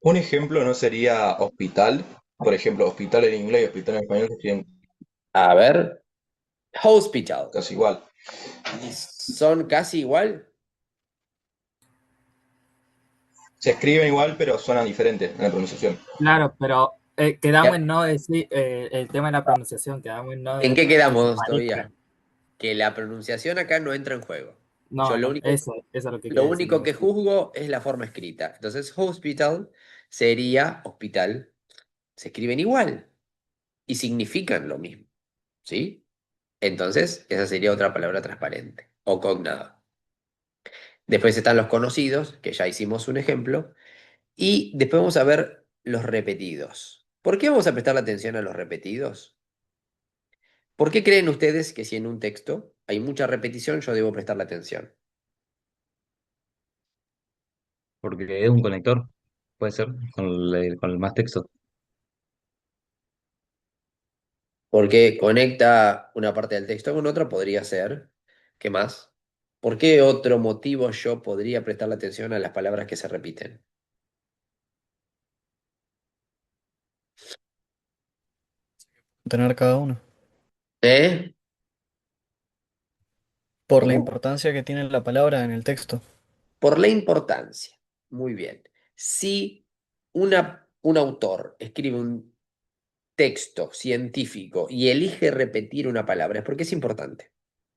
Un ejemplo no sería hospital. Por ejemplo, hospital en inglés y hospital en español se escriben A ver, hospital. casi igual. ¿Y son casi igual? Se escriben igual, pero suenan diferentes en la pronunciación. claro, pero quedamos ¿Ya? en no decir el tema de la pronunciación, quedamos en no ¿En qué que se quedamos todavía? parezcan. Que la pronunciación acá no entra en juego. Yo No, no, eso es lo que lo quería decir. único que juzgo es la forma escrita. Entonces, hospital sería hospital. Se escriben igual y significan lo mismo. ¿Sí? Entonces, esa sería otra palabra transparente o cognada. Después están los conocidos, que ya hicimos un ejemplo. Y después vamos a ver los repetidos. ¿Por qué vamos a prestar la atención a los repetidos? ¿Por qué creen ustedes que si en un texto hay mucha repetición, yo debo prestarle atención? Porque es un conector, puede ser, con el más texto. Porque conecta una parte del texto con otra, podría ser. ¿Qué más? ¿Por qué otro motivo yo podría prestarle atención a las palabras que se repiten? Tener cada uno. ¿Eh? Por la ¿Cómo? importancia que tiene la palabra en el texto. Por la importancia. Muy bien. Si un autor escribe un texto científico y elige repetir una palabra, es porque es importante.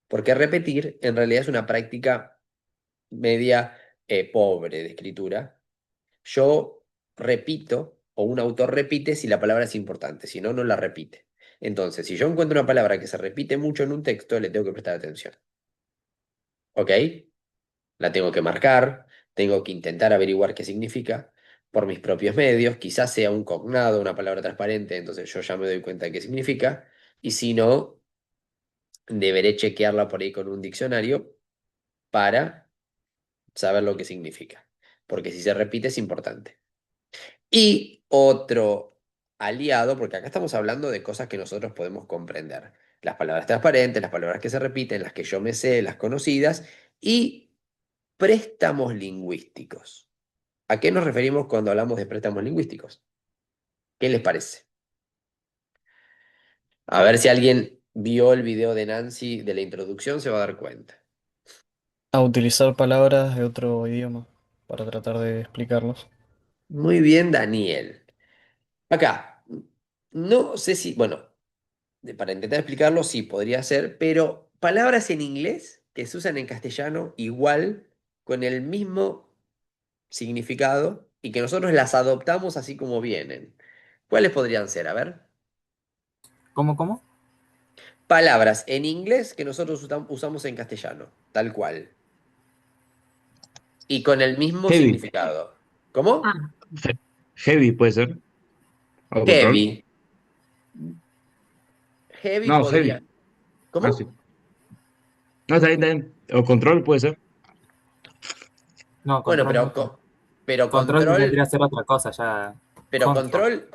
Porque repetir en realidad es una práctica media pobre de escritura, yo repito o un autor repite si la palabra es importante, si no, no la repite. Entonces, si yo encuentro una palabra que se repite mucho en un texto, le tengo que prestar atención. ¿Ok? La tengo que marcar, tengo que intentar averiguar qué significa por mis propios medios, quizás sea un cognado, una palabra transparente, entonces yo ya me doy cuenta de qué significa, y si no, deberé chequearla por ahí con un diccionario para saber lo que significa, porque si se repite es importante. Y otro aliado, porque acá estamos hablando de cosas que nosotros podemos comprender. Las palabras transparentes, las palabras que se repiten, las que yo me sé, las conocidas, y préstamos lingüísticos. ¿A qué nos referimos cuando hablamos de préstamos lingüísticos? ¿Qué les parece? A ver si alguien vio el video de Nancy de la introducción, se va a dar cuenta. A utilizar palabras de otro idioma para tratar de explicarlos. Muy bien, Daniel. Acá, no sé si, bueno, para intentar explicarlo, sí, podría ser, pero palabras en inglés que se usan en castellano igual, con el mismo significado, y que nosotros las adoptamos así como vienen. ¿Cuáles podrían ser? A ver. ¿Cómo? Palabras en inglés que nosotros usamos en castellano, tal cual. Y con el mismo Heavy. significado. ¿Cómo? Heavy puede ser. O control. Heavy. Heavy No, heavy. podría. Ah, sí. ¿Cómo? No, está bien. O control puede ser. No, Bueno, control no. pero Control vendría a control. ser otra cosa ya. Pero Control.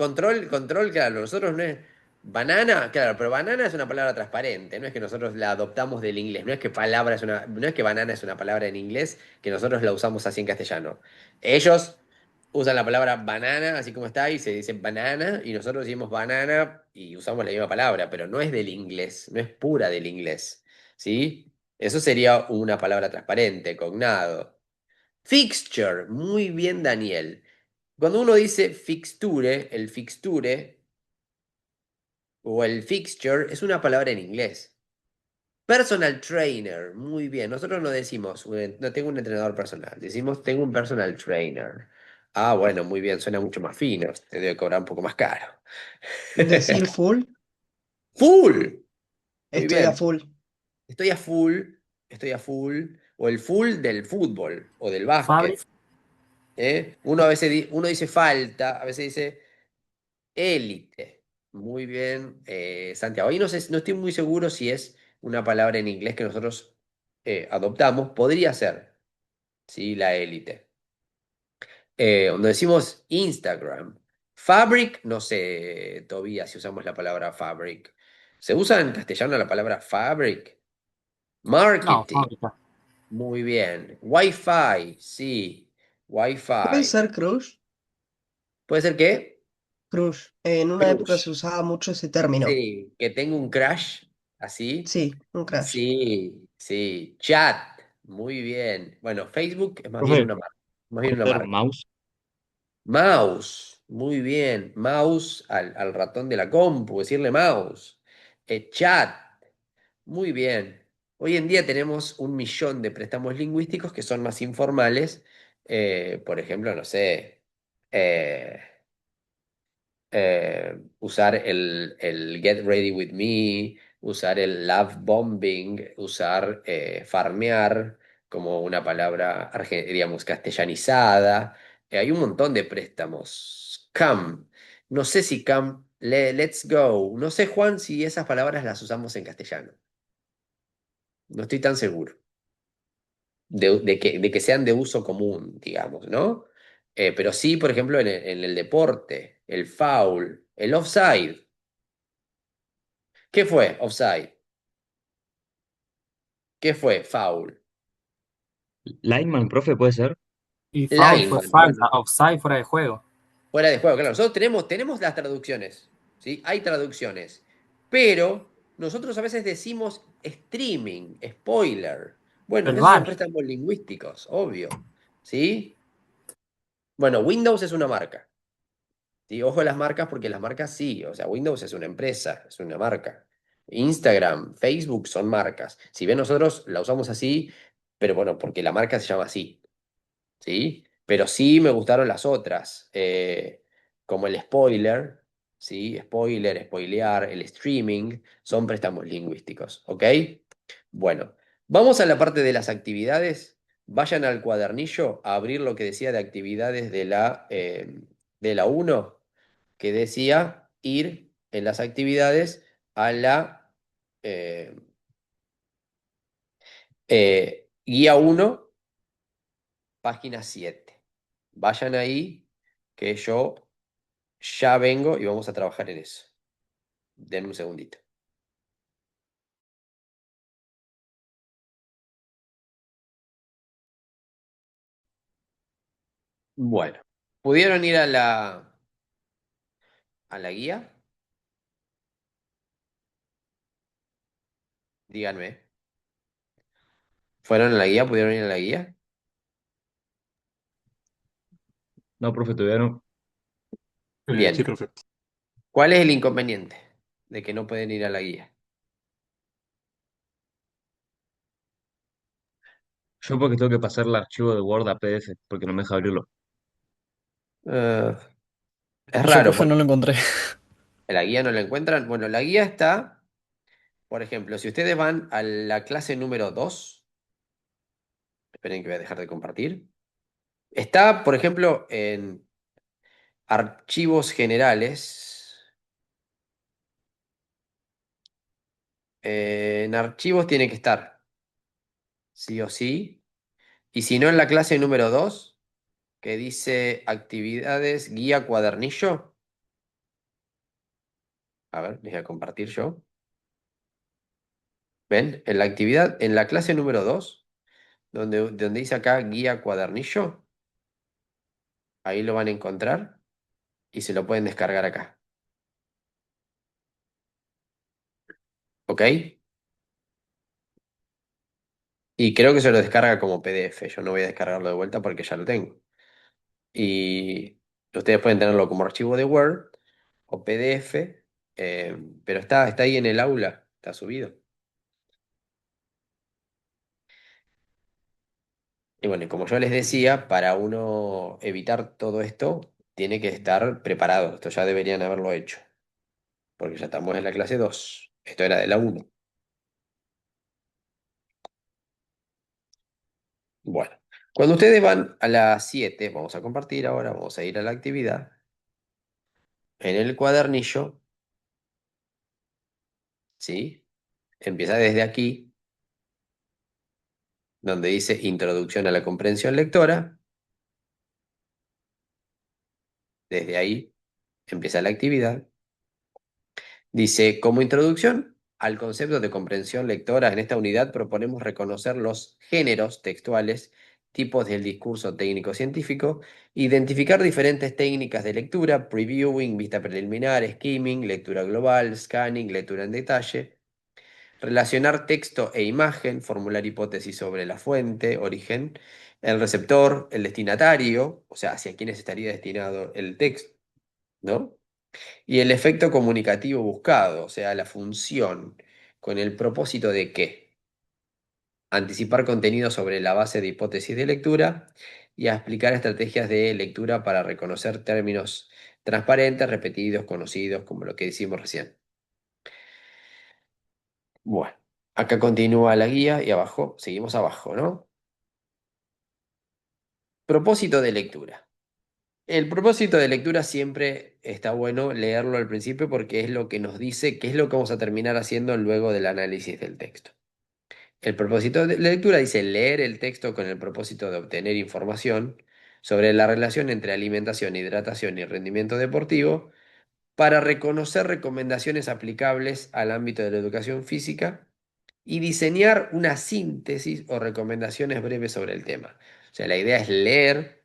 control, claro, nosotros no es. Banana, claro, pero banana es una palabra transparente, no es que nosotros la adoptamos del inglés, no es que palabra es una, no es que banana es una palabra en inglés que nosotros la usamos así en castellano. Ellos usan la palabra banana así como está y se dice banana y nosotros decimos banana y usamos la misma palabra, pero no es del inglés, no es pura del inglés, ¿sí? Eso sería una palabra transparente, cognado. Fixture, muy bien, Daniel. Cuando uno dice fixture, el fixture o el fixture es una palabra en inglés. Personal trainer, muy bien. Nosotros no decimos, no tengo un entrenador personal, decimos tengo un personal trainer. Ah, bueno, muy bien, suena mucho más fino, te debe cobrar un poco más caro. Decir full, Full, muy estoy a bien. full. Estoy a full, estoy a full, o el full del fútbol o del Fabric. básquet. ¿Eh? Uno a veces uno dice falta, a veces dice élite. Muy bien, Santiago. Ahí no sé, no estoy muy seguro si es una palabra en inglés que nosotros adoptamos. Podría ser, sí, la élite. Cuando decimos Instagram, fabric, no sé, todavía si usamos la palabra fabric. ¿Se usa en castellano la palabra fabric? No, Marketing, fábrica. muy bien. Wi-Fi, sí, Puede Wi-Fi. ser crush. ¿Puede ser qué? Crush. En una época se Crush. usaba mucho ese término. Sí, que tengo un crash, así. Sí, un crush. Sí, sí. Chat, muy bien. Bueno, Facebook es más bien Profe, una marca. Más bien puede una ser marca. mouse. Mouse, muy bien. Mouse al ratón de la compu, decirle mouse. Chat, muy bien. Hoy en día tenemos 1 millón de préstamos lingüísticos que son más informales. Por ejemplo, no sé. eh, usar el Get Ready With Me, usar el Love Bombing, usar farmear como una palabra, digamos, castellanizada. Hay un montón de préstamos. Come. No sé si come, let's go. No sé, Juan, si esas palabras las usamos en castellano. No estoy tan seguro de que sean de uso común, digamos, ¿no? Pero sí, por ejemplo, en el deporte, el foul, el offside. ¿Qué fue offside? ¿Qué fue foul? Lineman, profe, puede ser. Y foul fue Lineman, falta. bueno, Offside fuera de juego. fuera de juego, claro. Nosotros tenemos las traducciones, ¿sí? Hay traducciones, pero nosotros a veces decimos streaming, spoiler. Bueno, El esos son VAR. préstamos lingüísticos, obvio, ¿sí? Bueno, Windows es una marca. ¿Sí? Ojo a las marcas porque las marcas sí, o sea, Windows es una empresa, es una marca. Instagram, Facebook son marcas. Si bien nosotros la usamos así, pero bueno, porque la marca se llama así, ¿sí? Pero sí me gustaron las otras, como el spoiler, ¿sí? Spoiler, spoilear, el streaming, son préstamos lingüísticos, ¿ok? Bueno, vamos a la parte de las actividades. Vayan al cuadernillo a abrir lo que decía de actividades de la uno, que decía ir en las actividades a la eh, guía uno, página 7. Vayan ahí, que yo ya vengo y vamos a trabajar en eso. Denme un segundito. Bueno, ¿pudieron ir a la guía? Díganme. ¿Fueron a la guía? ¿Pudieron ir a la guía? No, profe, todavía no. Sí, Bien. profe. ¿Cuál es el inconveniente de que no pueden ir a la guía? Yo porque tengo que pasar el archivo de Word a PDF, porque no me deja abrirlo. Eh, es Yo, raro, profe, no porque lo encontré. la guía no la encuentran. Bueno, la guía está, por ejemplo, si ustedes van a la clase número 2, esperen que voy a dejar de compartir. Está, por ejemplo, en archivos generales. En archivos tiene que estar, sí o sí. Y si no, en la clase número 2, que dice actividades, guía, cuadernillo. A ver, les voy a compartir yo. ¿Ven? En la actividad, en la clase número 2, donde dice acá guía, cuadernillo, ahí lo van a encontrar y se lo pueden descargar acá. ¿Ok? Y creo que se lo descarga como PDF. Yo no voy a descargarlo de vuelta porque ya lo tengo. Y ustedes pueden tenerlo como archivo de Word o PDF, pero está ahí en el aula, está subido. Y bueno, y como yo les decía, para uno evitar todo esto, tiene que estar preparado. Esto ya deberían haberlo hecho, porque ya estamos en la clase 2. Esto era de la 1. Bueno, cuando ustedes van a la 7, vamos a compartir ahora, vamos a ir a la actividad. En el cuadernillo, ¿sí? Empieza desde aquí, donde dice Introducción a la comprensión lectora. Desde ahí empieza la actividad. Dice, como introducción al concepto de comprensión lectora, en esta unidad proponemos reconocer los géneros textuales, tipos del discurso técnico-científico, identificar diferentes técnicas de lectura, previewing, vista preliminar, skimming, lectura global, scanning, lectura en detalle, relacionar texto e imagen, formular hipótesis sobre la fuente, origen, el receptor, el destinatario, o sea, hacia quiénes estaría destinado el texto, ¿no? Y el efecto comunicativo buscado, o sea, la función, con el propósito de qué: anticipar contenido sobre la base de hipótesis de lectura y a explicar estrategias de lectura para reconocer términos transparentes, repetidos, conocidos, como lo que decimos recién. Bueno, acá continúa la guía y abajo, seguimos abajo, ¿no? Propósito de lectura. El propósito de lectura siempre está bueno leerlo al principio porque es lo que nos dice qué es lo que vamos a terminar haciendo luego del análisis del texto. El propósito de lectura dice leer el texto con el propósito de obtener información sobre la relación entre alimentación, hidratación y rendimiento deportivo para reconocer recomendaciones aplicables al ámbito de la educación física y diseñar una síntesis o recomendaciones breves sobre el tema. O sea, la idea es leer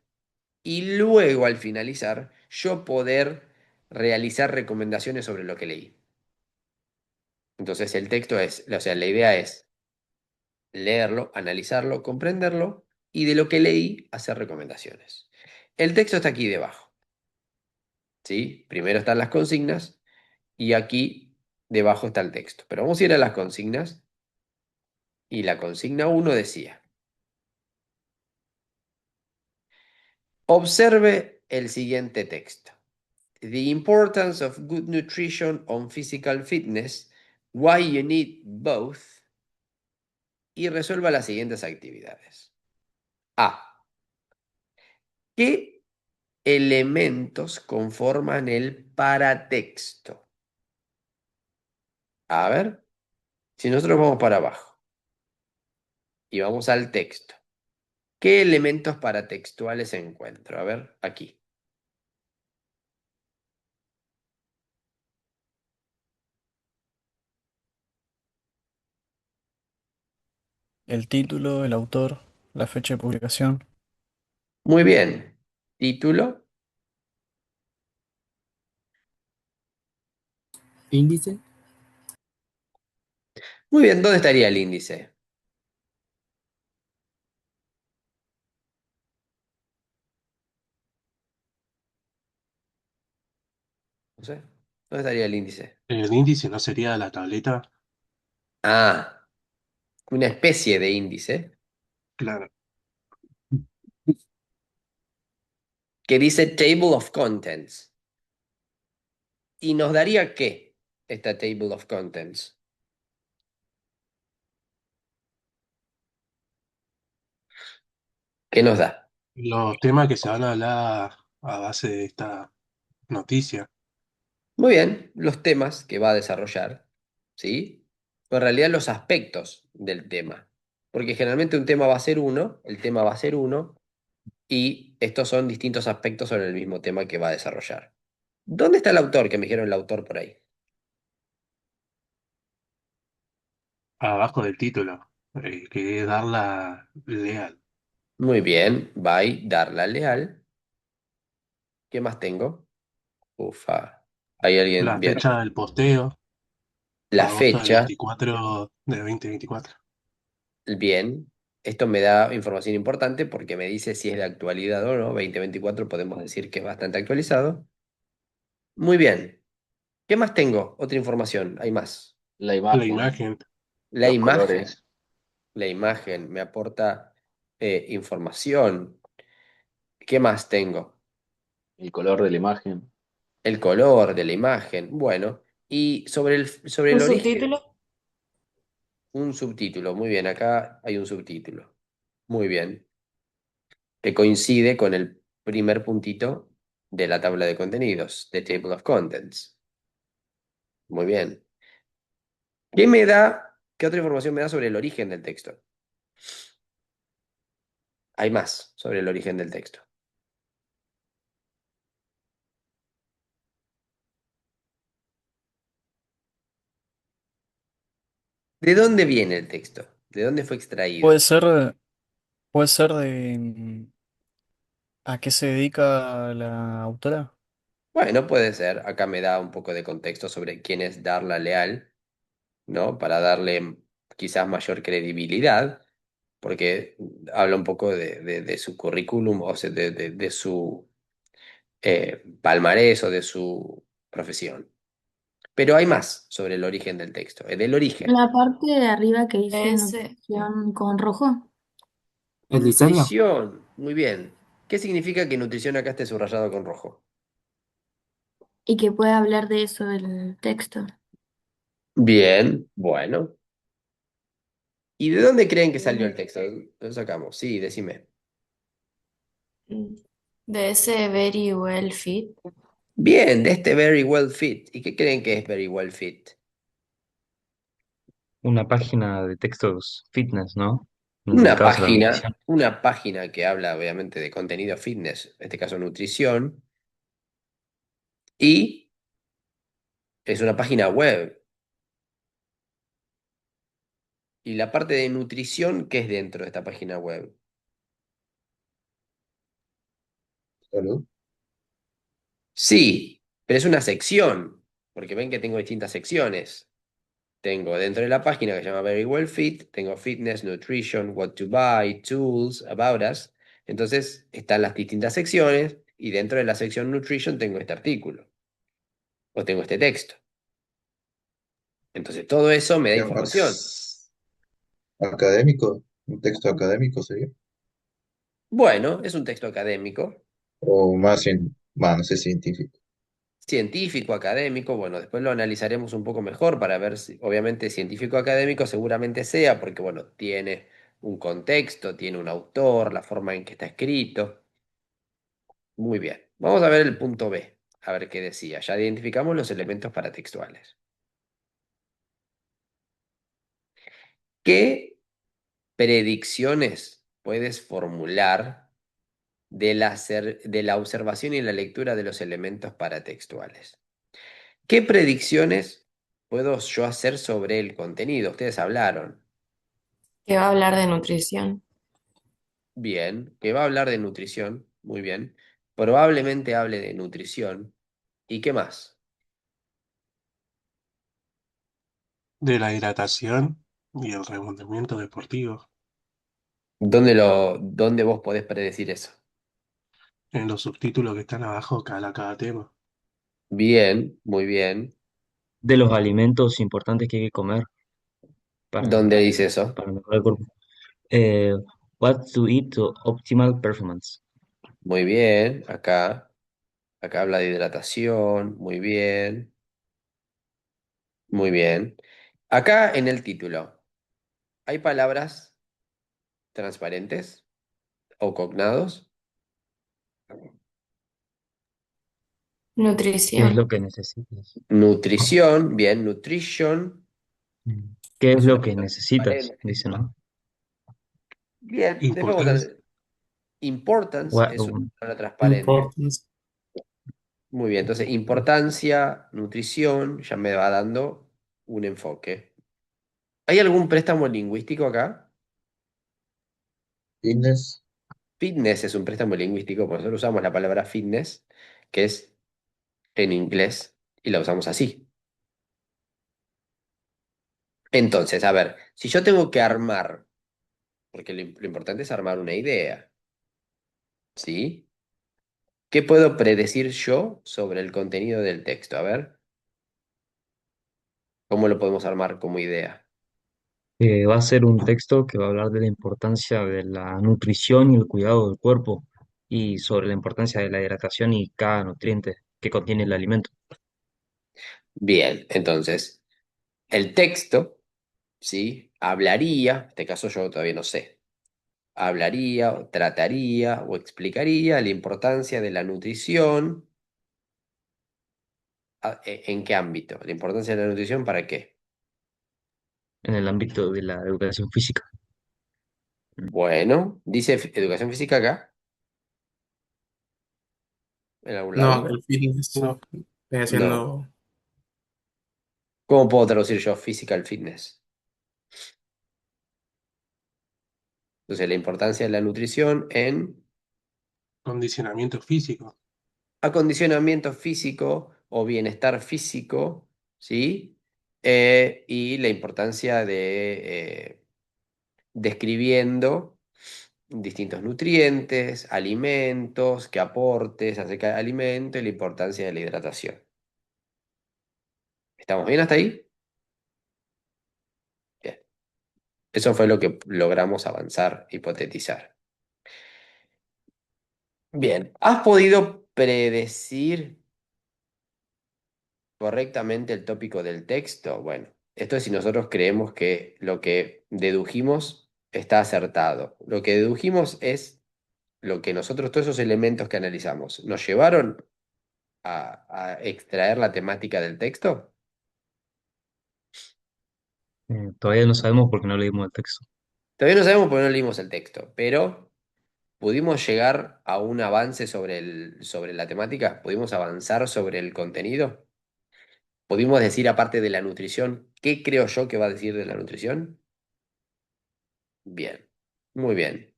y luego al finalizar yo poder realizar recomendaciones sobre lo que leí. Entonces el texto es, o sea, la idea es leerlo, analizarlo, comprenderlo y de lo que leí hacer recomendaciones. El texto está aquí debajo, ¿sí? Primero están las consignas y aquí debajo está el texto. Pero vamos a ir a las consignas y la consigna 1 decía: Observe el siguiente texto. The importance of good nutrition on physical fitness, why you need both, y resuelva las siguientes actividades. A. ¿Qué elementos conforman el paratexto? A ver, si nosotros vamos para abajo y vamos al texto, ¿qué elementos paratextuales encuentro? A ver, aquí. El título, el autor, la fecha de publicación. Muy bien. Título, Índice. muy bien. ¿Dónde estaría el índice? No sé. ¿Dónde estaría el índice? El índice no sería la tableta. Ah, una especie de índice Claro. que dice Table of Contents. ¿Y nos daría qué esta Table of Contents? ¿Qué nos da? Los temas que se van a hablar a base de esta noticia. Muy bien, los temas que va a desarrollar, ¿sí? Pero en realidad los aspectos del tema. Porque generalmente un tema va a ser uno, el tema va a ser uno, y estos son distintos aspectos sobre el mismo tema que va a desarrollar. ¿Dónde está el autor? Que me dijeron el autor por ahí. Abajo del título, que es darla leal. Muy bien, by Darla Leal. ¿Qué más tengo? Ufa. ¿Hay alguien? La Bien. fecha del posteo, La agosto del fecha, 24 de 2024. bien. Esto me da información importante porque me dice si es de actualidad o no. 2024 podemos decir que es bastante actualizado. Muy bien. ¿Qué más tengo? Otra información. Hay más. La La imagen, imagen, La los imagen. colores, La imagen me aporta información. ¿Qué más tengo? el color de la imagen, El color de la imagen. Bueno. Y sobre ¿Un el origen, subtítulo? un subtítulo. Muy bien, acá hay un subtítulo. Muy bien. Que coincide con el primer puntito de la tabla de contenidos, de Table of Contents. Muy bien. ¿Qué otra información me da sobre el origen del texto? Hay más sobre el origen del texto. ¿De dónde viene el texto? ¿De dónde fue Puede extraído? ser, puede ser de a qué se dedica la autora. Bueno, puede ser. Acá me da un poco de contexto sobre quién es Darla Leal, ¿no? Para darle quizás mayor credibilidad, porque habla un poco de su currículum, o sea, de su palmarés o de su profesión. Pero hay más sobre el origen del texto, del origen. La parte de arriba que dice Ese. nutrición con rojo El diseño. Nutrición, muy bien. ¿Qué significa que nutrición acá esté subrayado con rojo? y que puede hablar de eso el texto. Bien, bueno. ¿Y de dónde creen que salió el texto? Lo sacamos, sí, decime. De ese Very Well Fit. Bien, de este Very Well Fit. ¿Y qué creen que es Very Well Fit? Una página de textos fitness, ¿no? Dedicados a la nutrición. Una página que habla obviamente de contenido fitness, en este caso nutrición, y es una página web. Y la parte de nutrición, ¿qué es dentro de esta página web? salud, Sí, pero es una sección, porque ven que tengo distintas secciones. Tengo dentro de la página que se llama Very Well Fit, tengo Fitness, Nutrition, What to Buy, Tools, About Us. Entonces están las distintas secciones y dentro de la sección Nutrition tengo este artículo o tengo este texto. Entonces todo eso me da Sea información. más académico, un texto académico sería. Bueno, es un texto académico, O más, bueno, no sé, científico. Científico, académico, bueno, después lo analizaremos un poco mejor para ver si, obviamente, científico académico seguramente sea, porque, bueno, tiene un contexto, tiene un autor, la forma en que está escrito. Muy bien. Vamos a ver el punto B, a ver qué decía. Ya identificamos los elementos paratextuales. ¿Qué predicciones puedes formular de la observación y la lectura de los elementos paratextuales? ¿Qué predicciones puedo yo hacer sobre el contenido? Ustedes hablaron. Que va a hablar de nutrición. Bien, que va a hablar de nutrición. Muy bien. Probablemente hable de nutrición. ¿Y qué más? De la hidratación y el rendimiento deportivo. ¿Dónde vos podés predecir eso? En los subtítulos que están abajo, cada tema. Bien, muy bien. De los alimentos importantes que hay que comer ¿Dónde para, dice eso? para mejorar el cuerpo. Eh, what to eat to optimal performance. Muy bien, acá habla de hidratación, muy bien, muy bien. Acá en el título, ¿hay palabras transparentes o cognados? ¿Qué es Nutrición. lo que necesitas? Nutrición, bien, nutrition, ¿Qué es suena lo que necesitas? transparente. Dice, ¿no? Bien, después vamos Importancia. a... Importance What- es una palabra transparente. Importance. Muy bien, entonces importancia, nutrición, ya me va dando un enfoque. ¿Hay algún préstamo lingüístico acá? Fitness. Fitness es un préstamo lingüístico, porque nosotros usamos la palabra fitness, que es en inglés, y la usamos así. Entonces, a ver, si yo tengo que armar, porque lo importante es armar una idea, ¿sí? ¿Qué puedo predecir yo sobre el contenido del texto? A ver, ¿cómo lo podemos armar como idea? Va a ser un texto que va a hablar de la importancia de la nutrición y el cuidado del cuerpo y sobre la importancia de la hidratación y cada nutriente que contiene el alimento. Bien, entonces, el texto, ¿sí? Hablaría, en este caso yo todavía no sé, hablaría, o trataría o explicaría la importancia de la nutrición. ¿En qué ámbito? ¿La importancia de la nutrición para qué? En el ámbito de la educación física. Bueno, dice educación física acá, en algún No, lado. el fitness No, viene No. siendo ¿Cómo puedo traducir yo physical fitness? Entonces, la importancia de la nutrición en condicionamiento físico. acondicionamiento físico o bienestar físico, ¿sí? Y la importancia de describiendo distintos nutrientes, alimentos, qué aportes hace cada alimento y la importancia de la hidratación. ¿Estamos bien hasta ahí? Bien. Eso fue lo que logramos avanzar, hipotetizar. Bien, ¿has podido predecir correctamente el tópico del texto? Bueno, esto es si nosotros creemos que lo que dedujimos está acertado. Lo que dedujimos es lo que nosotros, todos esos elementos que analizamos, nos llevaron a extraer la temática del texto. Todavía no sabemos porque no leímos el texto. Todavía no sabemos porque no leímos el texto, pero pudimos llegar a un avance sobre la temática, pudimos avanzar sobre el contenido. ¿Pudimos decir, aparte de la nutrición, qué creo yo que va a decir de la nutrición? Bien, muy bien.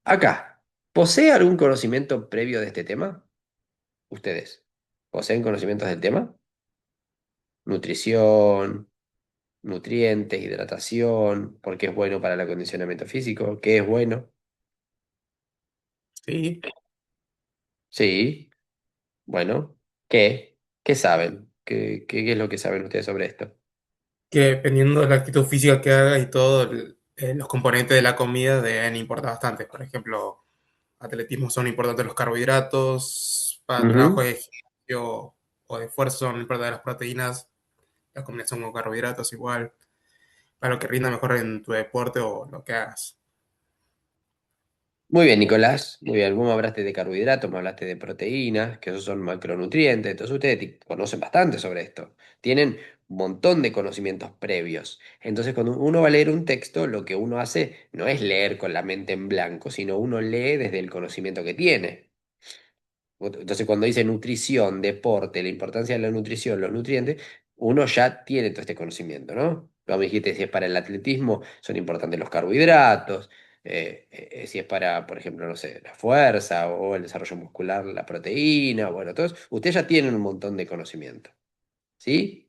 Acá, ¿posee algún conocimiento previo de este tema? ¿Ustedes poseen conocimientos del tema? Nutrición, nutrientes, hidratación, por qué es bueno para el acondicionamiento físico, qué es bueno. sí, Sí, bueno, ¿qué? ¿Qué saben? ¿Qué es lo que saben ustedes sobre esto? que dependiendo de la actitud física que haga y todo, los componentes de la comida deben importar bastante. Por ejemplo, atletismo son importantes los carbohidratos, para el trabajo Ujú. de ejercicio o de fuerza son importantes las proteínas, la combinación con carbohidratos igual, para lo que rinda mejor en tu deporte o lo que hagas. Muy bien, Nicolás. Muy bien. Vos me hablaste de carbohidratos, me hablaste de proteínas, que esos son macronutrientes. Entonces ustedes conocen bastante sobre esto. Tienen un montón de conocimientos previos. Entonces cuando uno va a leer un texto, lo que uno hace no es leer con la mente en blanco, sino uno lee desde el conocimiento que tiene. Entonces, cuando dice nutrición, deporte, la importancia de la nutrición, los nutrientes, uno ya tiene todo este conocimiento, ¿no? Como me dijiste, si es para el atletismo, son importantes los carbohidratos, si es para, por ejemplo, no sé, la fuerza o el desarrollo muscular, la proteína, bueno, todos, ustedes ya tienen un montón de conocimiento, ¿sí?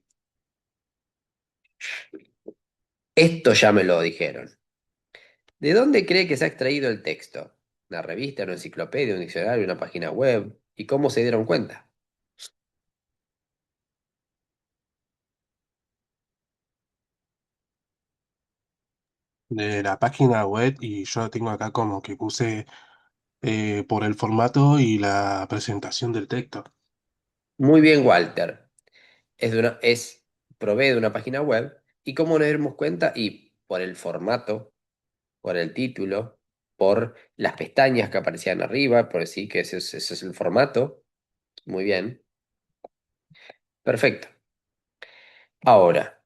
Esto ya me lo dijeron. ¿De dónde cree que se ha extraído el texto? ¿Una revista, una enciclopedia, un diccionario, una página web? ¿Y cómo se dieron cuenta? De la página web y yo tengo acá como que puse por el formato y la presentación del texto. Muy bien, Walter. Provee de una página web. ¿Y cómo nos dimos cuenta? Y por el formato, por el título, por las pestañas que aparecían arriba, por decir que ese es el formato. Muy bien. Perfecto. Ahora,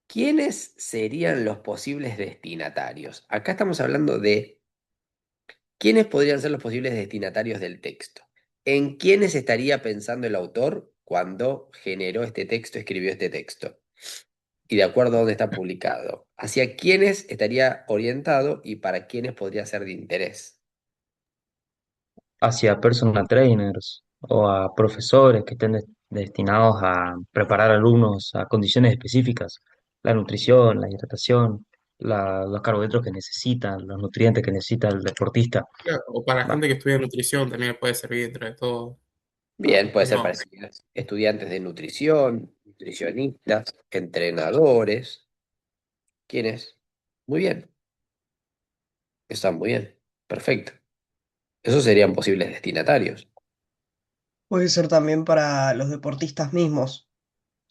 ¿quiénes serían los posibles destinatarios? Acá estamos hablando de quiénes podrían ser los posibles destinatarios del texto. ¿En quiénes estaría pensando el autor cuando generó este texto, escribió este texto? Y de acuerdo a dónde está publicado, hacia quiénes estaría orientado y para quiénes podría ser de interés. Hacia personal trainers o a profesores que estén destinados a preparar alumnos a condiciones específicas, la nutrición, la hidratación, los carbohidratos que necesitan, los nutrientes que necesita el deportista. Claro, o para la Va, gente que estudia nutrición también puede servir dentro de todo. Bien, puede ser No, para estudiantes de nutrición, nutricionistas, entrenadores. ¿Quiénes? Muy bien, están muy bien. Perfecto. Esos serían posibles destinatarios. Puede ser también para los deportistas mismos.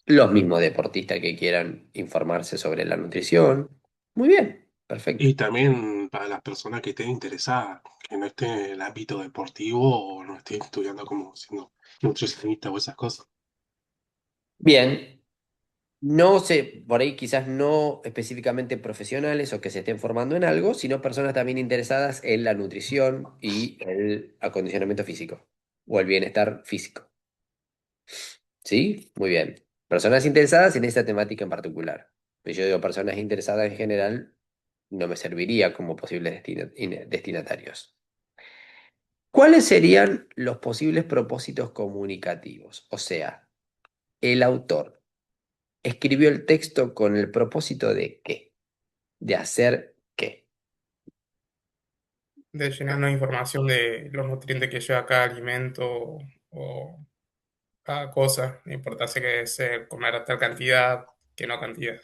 Los mismos deportistas que quieran informarse sobre la nutrición. Muy bien, perfecto. Y también para las personas que estén interesadas, que no estén en el ámbito deportivo o no estén estudiando como siendo nutricionista o esas cosas. Bien, no sé, por ahí quizás no específicamente profesionales o que se estén formando en algo, sino personas también interesadas en la nutrición y el acondicionamiento físico o el bienestar físico. ¿Sí? Muy bien. Personas interesadas en esta temática en particular. Pero yo digo personas interesadas en general, no me serviría como posibles destinatarios. ¿Cuáles serían los posibles propósitos comunicativos? O sea, el autor escribió el texto con el propósito de ¿qué? De hacer qué. de llenarnos información de los nutrientes que lleva cada alimento o cada cosa. La importancia que es comer tal cantidad que no cantidad.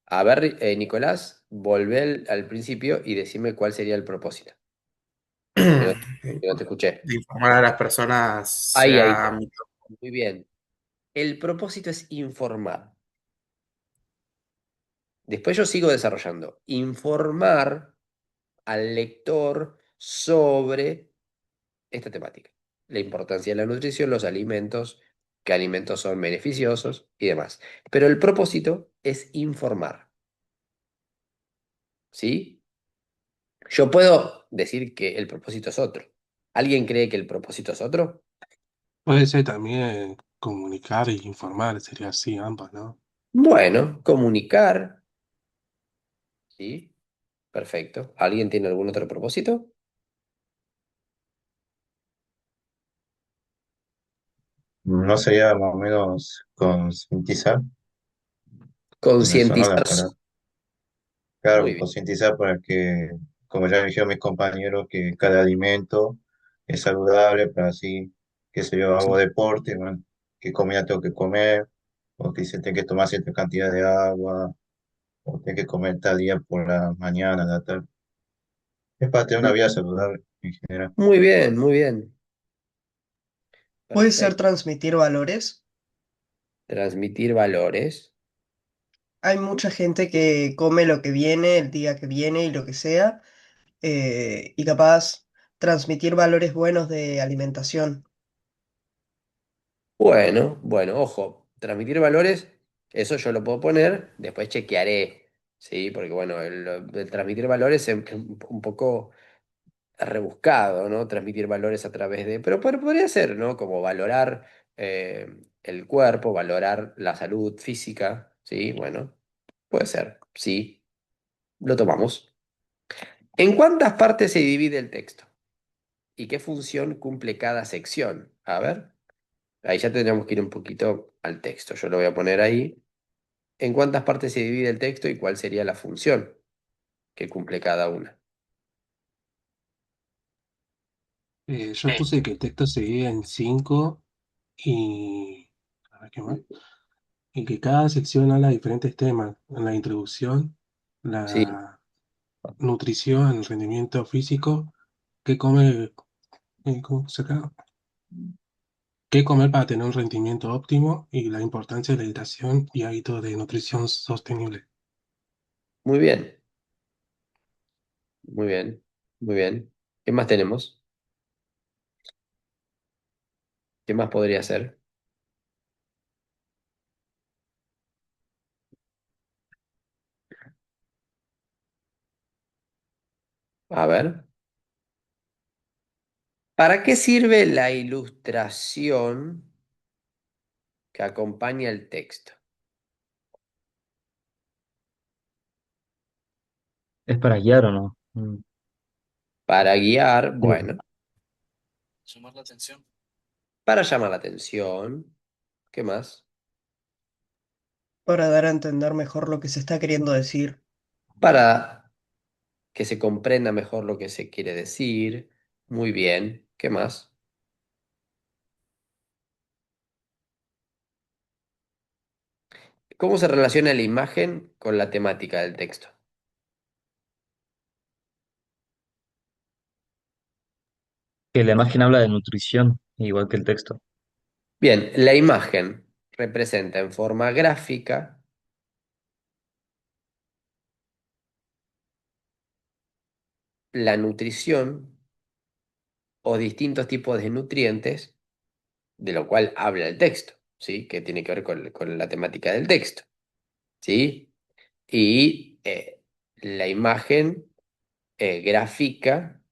A ver, Nicolás, volvé al principio y decime cuál sería el propósito. Que no te escuché. De informar a las personas, Ahí sea está. Muy bien. El propósito es informar. Después yo sigo desarrollando. Informar al lector sobre esta temática. La importancia de la nutrición, los alimentos, qué alimentos son beneficiosos y demás. Pero el propósito es informar. ¿Sí? Yo puedo decir que el propósito es otro. ¿Alguien cree que el propósito es otro? Puede ser también comunicar y informar, sería así ambas, ¿no? Bueno, comunicar. ¿Sí? Perfecto. ¿Alguien tiene algún otro propósito? ¿No sería más o menos concientizar? Me sonó la Concientizar. palabra. Muy Claro, bien. concientizar para que, como ya me dijeron mis compañeros, que cada alimento es saludable para así, que si yo hago deporte, bueno, qué comida tengo que comer, o que se tiene que tomar cierta cantidad de agua, o tengo que comer tal día por la mañana, la tarde. Es para tener una vida saludable. en general. Muy bien, muy bien. Puede ser Perfecto. transmitir valores. Transmitir valores. Hay mucha gente que come lo que viene, el día que viene y lo que sea, y capaz transmitir valores buenos de alimentación. Bueno, bueno, ojo, transmitir valores, eso yo lo puedo poner, después chequearé, ¿sí? Porque bueno, el transmitir valores es un poco rebuscado, ¿no? Transmitir valores a través de, pero podría ser, ¿no? Como valorar el cuerpo, valorar la salud física, ¿sí? Bueno, puede ser, sí, lo tomamos. ¿En cuántas partes se divide el texto? ¿Y qué función cumple cada sección? A ver, ahí ya tendríamos que ir un poquito al texto. Yo lo voy a poner ahí. ¿En cuántas partes se divide el texto y cuál sería la función que cumple cada una? Yo puse que el texto se divide en 5 y, a ver qué más, y que cada sección habla de diferentes temas. En la introducción, Sí, la nutrición, el rendimiento físico, qué come, ¿cómo se llama? Qué comer para tener un rendimiento óptimo y la importancia de la hidratación y hábitos de nutrición sostenible. muy bien, muy bien, muy bien. ¿Qué más tenemos? ¿Qué más podría ser? A ver. ¿Para qué sirve la ilustración que acompaña el texto? ¿Es para guiar o no? Para guiar, Eh, bueno, Llamar la atención. para llamar la atención. ¿Qué más? Para dar a entender mejor lo que se está queriendo decir. Para que se comprenda mejor lo que se quiere decir. Muy bien. ¿Qué más? ¿Cómo se relaciona la imagen con la temática del texto? que la imagen habla de nutrición, igual que el texto. Bien, la imagen representa en forma gráfica la nutrición o distintos tipos de nutrientes, de lo cual habla el texto, ¿sí? Que tiene que ver con la temática del texto, ¿sí? Y la imagen grafica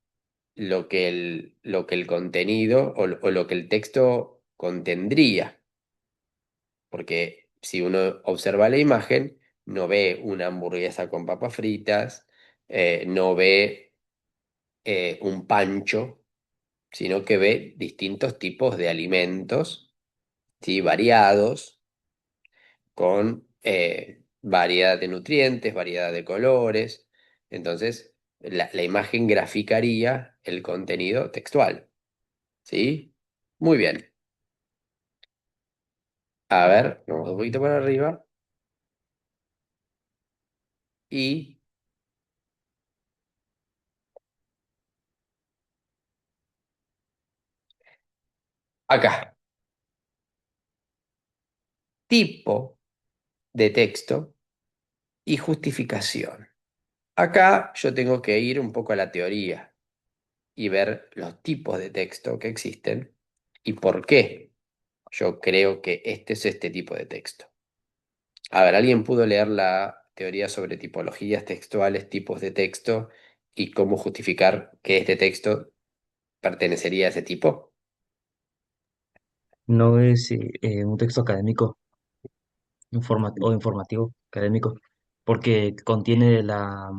lo que el contenido o lo que el texto contendría, porque si uno observa la imagen, no ve una hamburguesa con papas fritas, no ve un pancho, sino que ve distintos tipos de alimentos, ¿sí? Variados, con variedad de nutrientes, variedad de colores. Entonces, la imagen graficaría el contenido textual, ¿sí? Muy bien. A ver, vamos un poquito para arriba. Y acá, tipo de texto y justificación. Acá yo tengo que ir un poco a la teoría y ver los tipos de texto que existen y por qué yo creo que este es este tipo de texto. A ver, ¿alguien pudo leer la teoría sobre tipologías textuales, tipos de texto y cómo justificar que este texto pertenecería a ese tipo? No es un texto académico o informativo académico, porque contiene la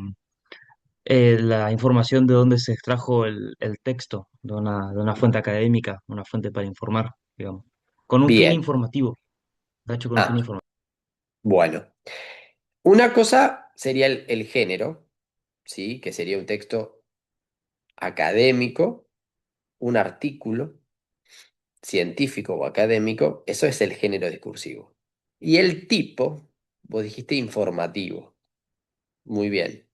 información de dónde se extrajo el texto, de una fuente académica, una fuente para informar, digamos, con un fin Bien. informativo, está hecho con un fin Ah, informativo. bueno. Una cosa sería el género, ¿sí? Que sería un texto académico, un artículo científico o académico, eso es el género discursivo. Y el tipo, vos dijiste informativo. Muy bien.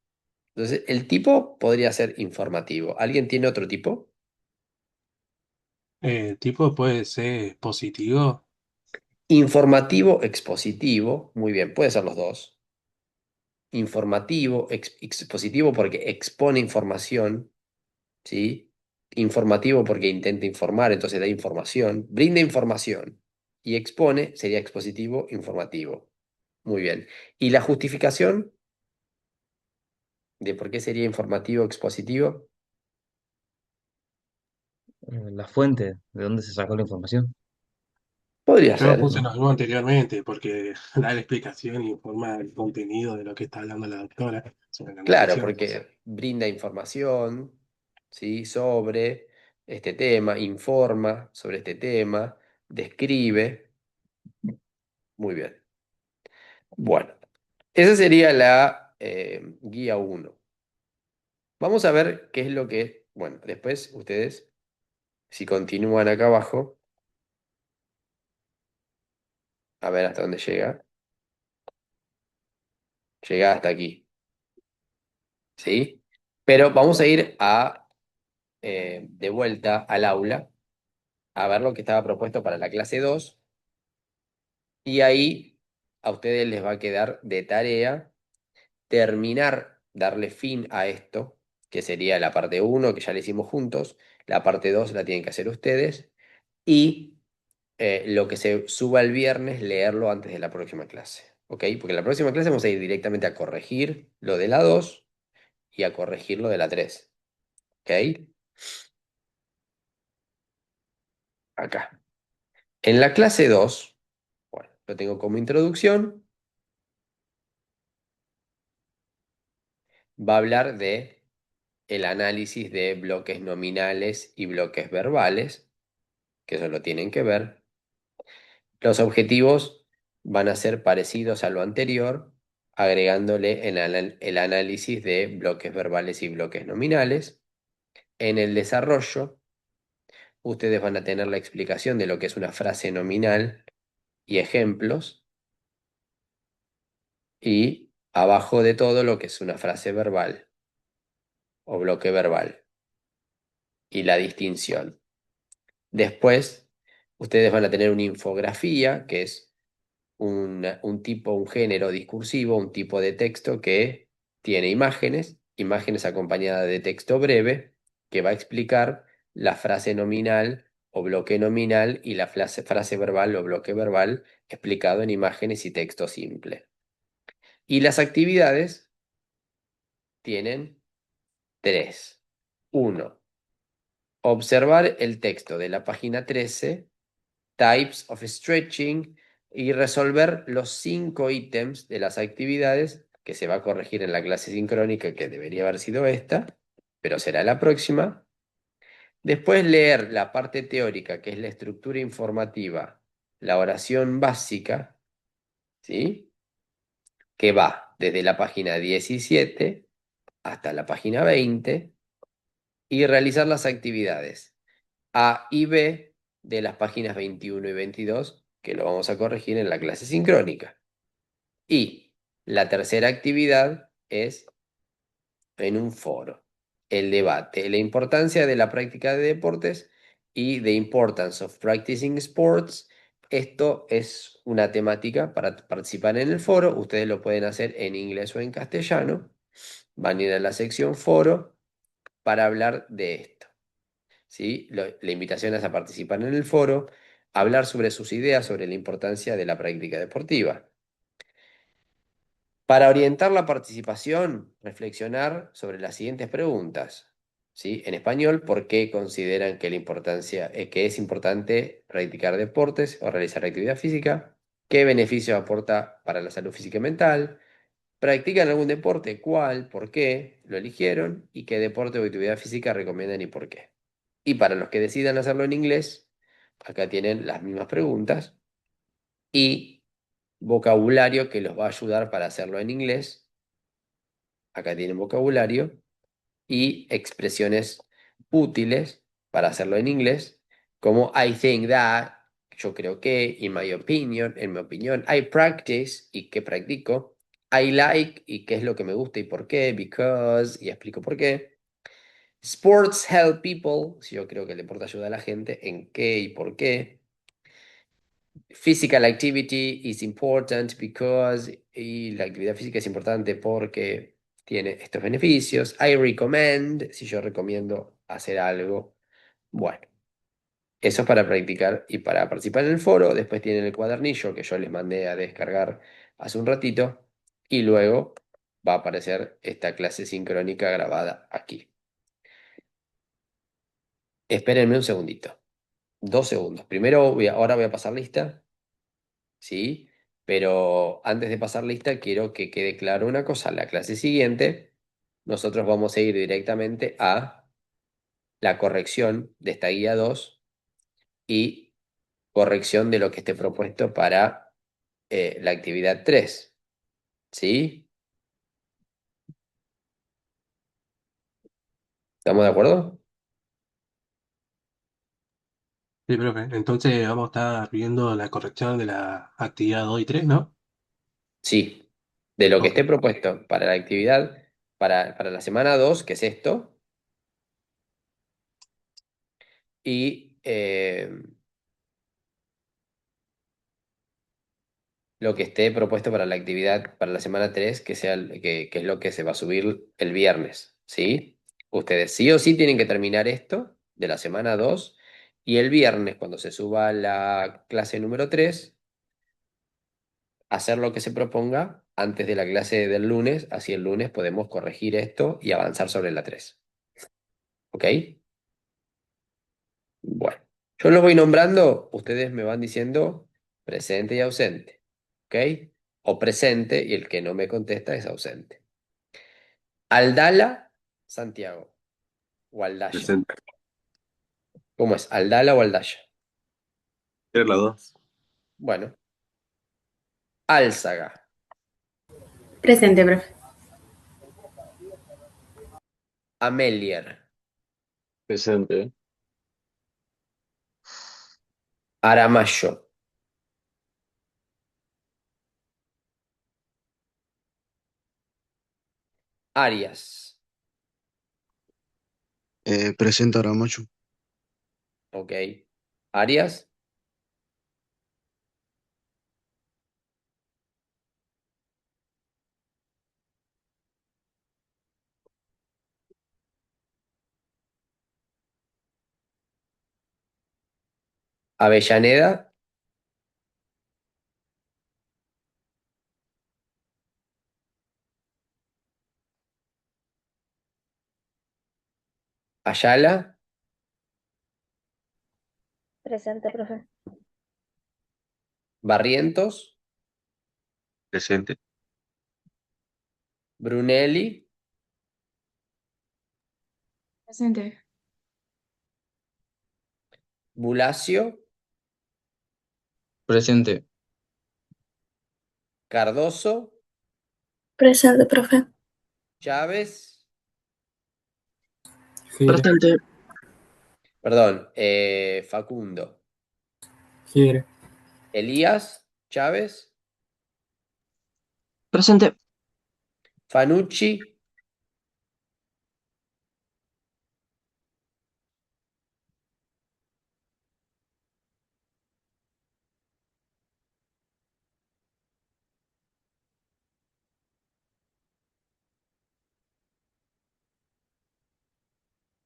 Entonces, el tipo podría ser informativo. ¿Alguien tiene otro tipo? El tipo puede ser positivo. Informativo, expositivo. Muy bien, puede ser los dos. Informativo, expositivo porque expone información, ¿sí? Informativo porque intenta informar, entonces da información, brinda información. Y expone sería expositivo, informativo. Muy bien. ¿Y la justificación de por qué sería informativo, expositivo? La fuente, de dónde se sacó la información. Podría Yo ser. puse lo mismo anteriormente porque da la explicación y informa el contenido de lo que está hablando la doctora sobre la Claro, nutrición. porque brinda información, ¿sí? Sobre este tema, informa sobre este tema, describe. Muy bien. Bueno, esa sería la guía uno. Vamos a ver qué es lo que, bueno, después ustedes, si continúan acá abajo, a ver hasta dónde llega. Llega hasta aquí, ¿sí? Pero vamos a ir de vuelta al aula a ver lo que estaba propuesto para la clase 2 y ahí a ustedes les va a quedar de tarea terminar, darle fin a esto, que sería la parte uno que ya le hicimos juntos, la parte 2 la tienen que hacer ustedes, y lo que se suba el viernes, leerlo antes de la próxima clase, ¿ok? Porque en la próxima clase vamos a ir directamente a corregir lo de la 2 y a corregir lo de la 3, ¿ok? Acá. En la clase 2 bueno, lo tengo como introducción, va a hablar de el análisis de bloques nominales y bloques verbales, que eso lo tienen que ver. Los objetivos van a ser parecidos a lo anterior, agregándole el análisis de bloques verbales y bloques nominales. En el desarrollo, ustedes van a tener la explicación de lo que es una frase nominal y ejemplos, y abajo de todo lo que es una frase verbal o bloque verbal y la distinción. Después, ustedes van a tener una infografía, que es un tipo, un género discursivo, un tipo de texto que tiene imágenes, imágenes acompañadas de texto breve, que va a explicar la frase nominal o bloque nominal y la frase verbal o bloque verbal explicado en imágenes y texto simple. Y las actividades tienen tres. Uno, observar el texto de la página 13, Types of Stretching, y resolver los 5 ítems de las actividades que se va a corregir en la clase sincrónica, que debería haber sido esta, pero será la próxima. Después leer la parte teórica, que es la estructura informativa, la oración básica, ¿sí? Que va desde la página 17 hasta la página 20, y realizar las actividades A y B de las páginas 21 y 22, que lo vamos a corregir en la clase sincrónica. Y la tercera actividad es en un foro, el debate, la importancia de la práctica de deportes y the importance of practicing sports. Esto es una temática para participar en el foro. Ustedes lo pueden hacer en inglés o en castellano. Van a ir a la sección foro para hablar de esto, ¿sí? La invitación es a participar en el foro, hablar sobre sus ideas sobre la importancia de la práctica deportiva. Para orientar la participación, reflexionar sobre las siguientes preguntas, ¿sí? En español, ¿por qué consideran que que es importante practicar deportes o realizar actividad física? ¿Qué beneficios aporta para la salud física y mental? ¿Practican algún deporte? ¿Cuál? ¿Por qué lo eligieron? ¿Y qué deporte o actividad física recomiendan y por qué? Y para los que decidan hacerlo en inglés, acá tienen las mismas preguntas y vocabulario que los va a ayudar para hacerlo en inglés. Acá tienen vocabulario y expresiones útiles para hacerlo en inglés, como I think that, yo creo que, in my opinion, en mi opinión, I practice, y que practico, I like y qué es lo que me gusta y por qué, because, y explico por qué. Sports help people, si yo creo que el deporte ayuda a la gente, en qué y por qué. Physical activity is important because, y la actividad física es importante porque tiene estos beneficios. I recommend, si yo recomiendo hacer algo. Bueno, eso es para practicar y para participar en el foro. Después tienen el cuadernillo que yo les mandé a descargar hace un ratito. Y luego va a aparecer esta clase sincrónica grabada aquí. Espérenme un segundito. 2 segundos. Primero, ahora voy a pasar lista. ¿Sí? Pero antes de pasar lista, quiero que quede claro una cosa. La clase siguiente, nosotros vamos a ir directamente a la corrección de esta guía 2 y corrección de lo que esté propuesto para la actividad 3. ¿Sí? ¿Estamos de acuerdo? Sí, profe. Entonces vamos a estar viendo la corrección de la actividad 2 y 3, ¿no? Sí. De lo que Ok. esté propuesto para la actividad, para la semana 2 que es esto, y lo que esté propuesto para la actividad para la semana 3 que sea que es lo que se va a subir el viernes, ¿sí? Ustedes sí o sí tienen que terminar esto de la semana 2 y el viernes, cuando se suba la clase número 3 hacer lo que se proponga antes de la clase del lunes, así el lunes podemos corregir esto y avanzar sobre la 3. ¿Ok? Bueno, yo los voy nombrando, ustedes me van diciendo presente y ausente. ¿Ok? O presente y el que no me contesta es ausente. Aldala, Santiago. O Aldaya. Presente. ¿Cómo es? ¿Aldala o Aldaya? ¿Quieres las dos? Bueno. Álzaga. Presente, profe. Amelier. Presente. Aramayo. Arias. Presente Aramacho. Ok. Arias. Avellaneda. Ayala. Presente, profe. Barrientos. Presente. Brunelli. Presente. Bulacio. Presente. Cardoso. Presente, profe. Chávez. Gire, Presente. Perdón. Facundo. gire. Elías. Chávez. Presente. Fanucci.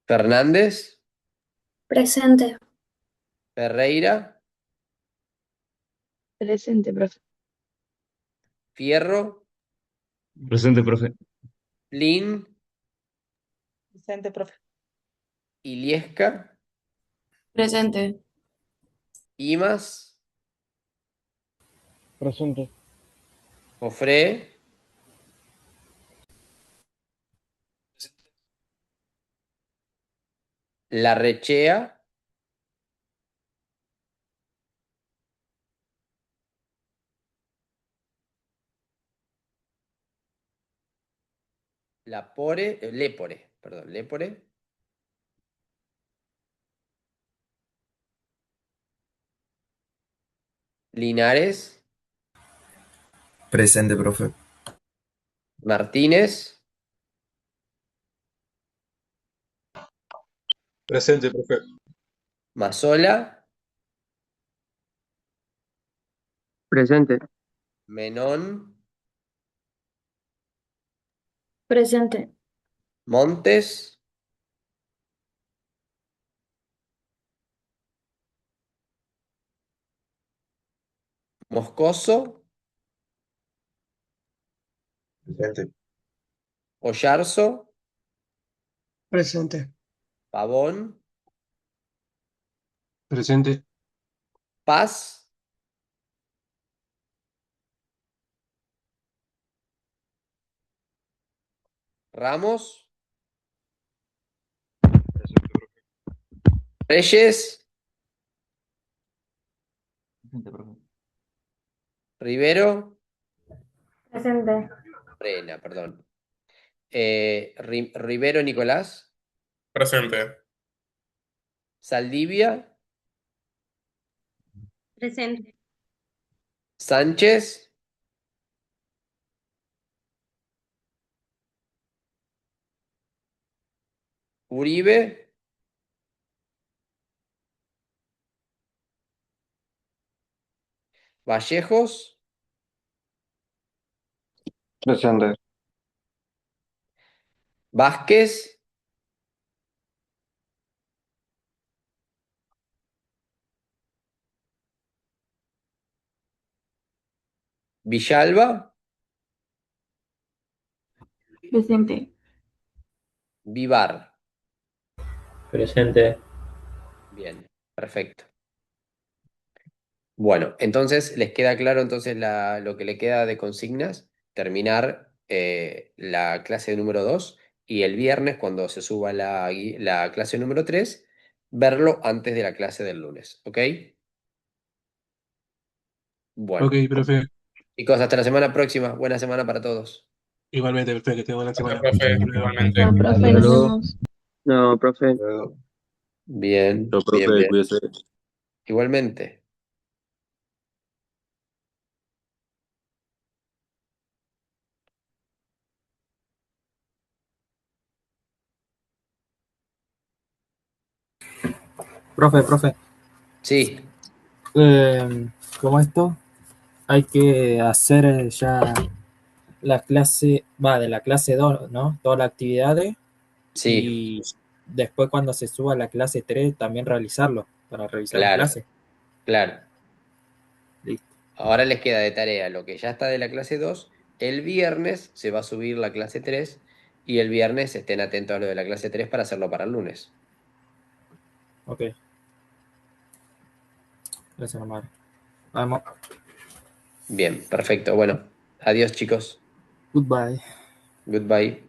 Fernández. Presente. Ferreira. Presente, profe. Fierro. Presente, profe. Lin. Presente, profe. Iliesca. Presente. Imas. Presente. Jofré. Larrechea. Lepore, perdón, Lepore. Linares. Presente, profe. Martínez, Presente, profe. Mazola, Presente. Menón, Presente. Montes, Moscoso, Presente. Oyarzo, Presente. Pavón, Presente. Paz, Ramos, Reyes, Presente, profe. Rivero, Presente. Frena, perdón. Rivero Nicolás, Presente. Saldivia, Presente. Sánchez, Uribe, Vallejos, Presente. Vázquez, Villalba, Presente. Vivar. Presente. Bien, perfecto. Bueno, entonces les queda claro entonces lo que le queda de consignas, terminar la clase número 2 y el viernes cuando se suba la clase número 3 verlo antes de la clase del lunes, ¿ok? Bueno, Ok, profe. chicos, hasta la semana próxima. Buena semana para todos. Igualmente, profe, que tenga buena Hasta, semana. profe, Hasta luego. igualmente. Chao, profe, Hasta nos luego. vemos. No, profe. Luego. Bien, Chao, bien, profe, bien. cuídese. Igualmente. Profe, Sí, como esto, hay que hacer ya la clase, va, de la clase 2, ¿no? Todas las actividades sí, y después cuando se suba a la clase 3 también realizarlo para revisar en claro, clase. claro. Listo. Ahora les queda de tarea lo que ya está de la clase 2. El viernes se va a subir la clase 3 y el viernes estén atentos a lo de la clase 3 para hacerlo para el lunes. Ok. Gracias, Omar. Vamos. Bien, perfecto. Bueno, adiós chicos. Goodbye. Goodbye.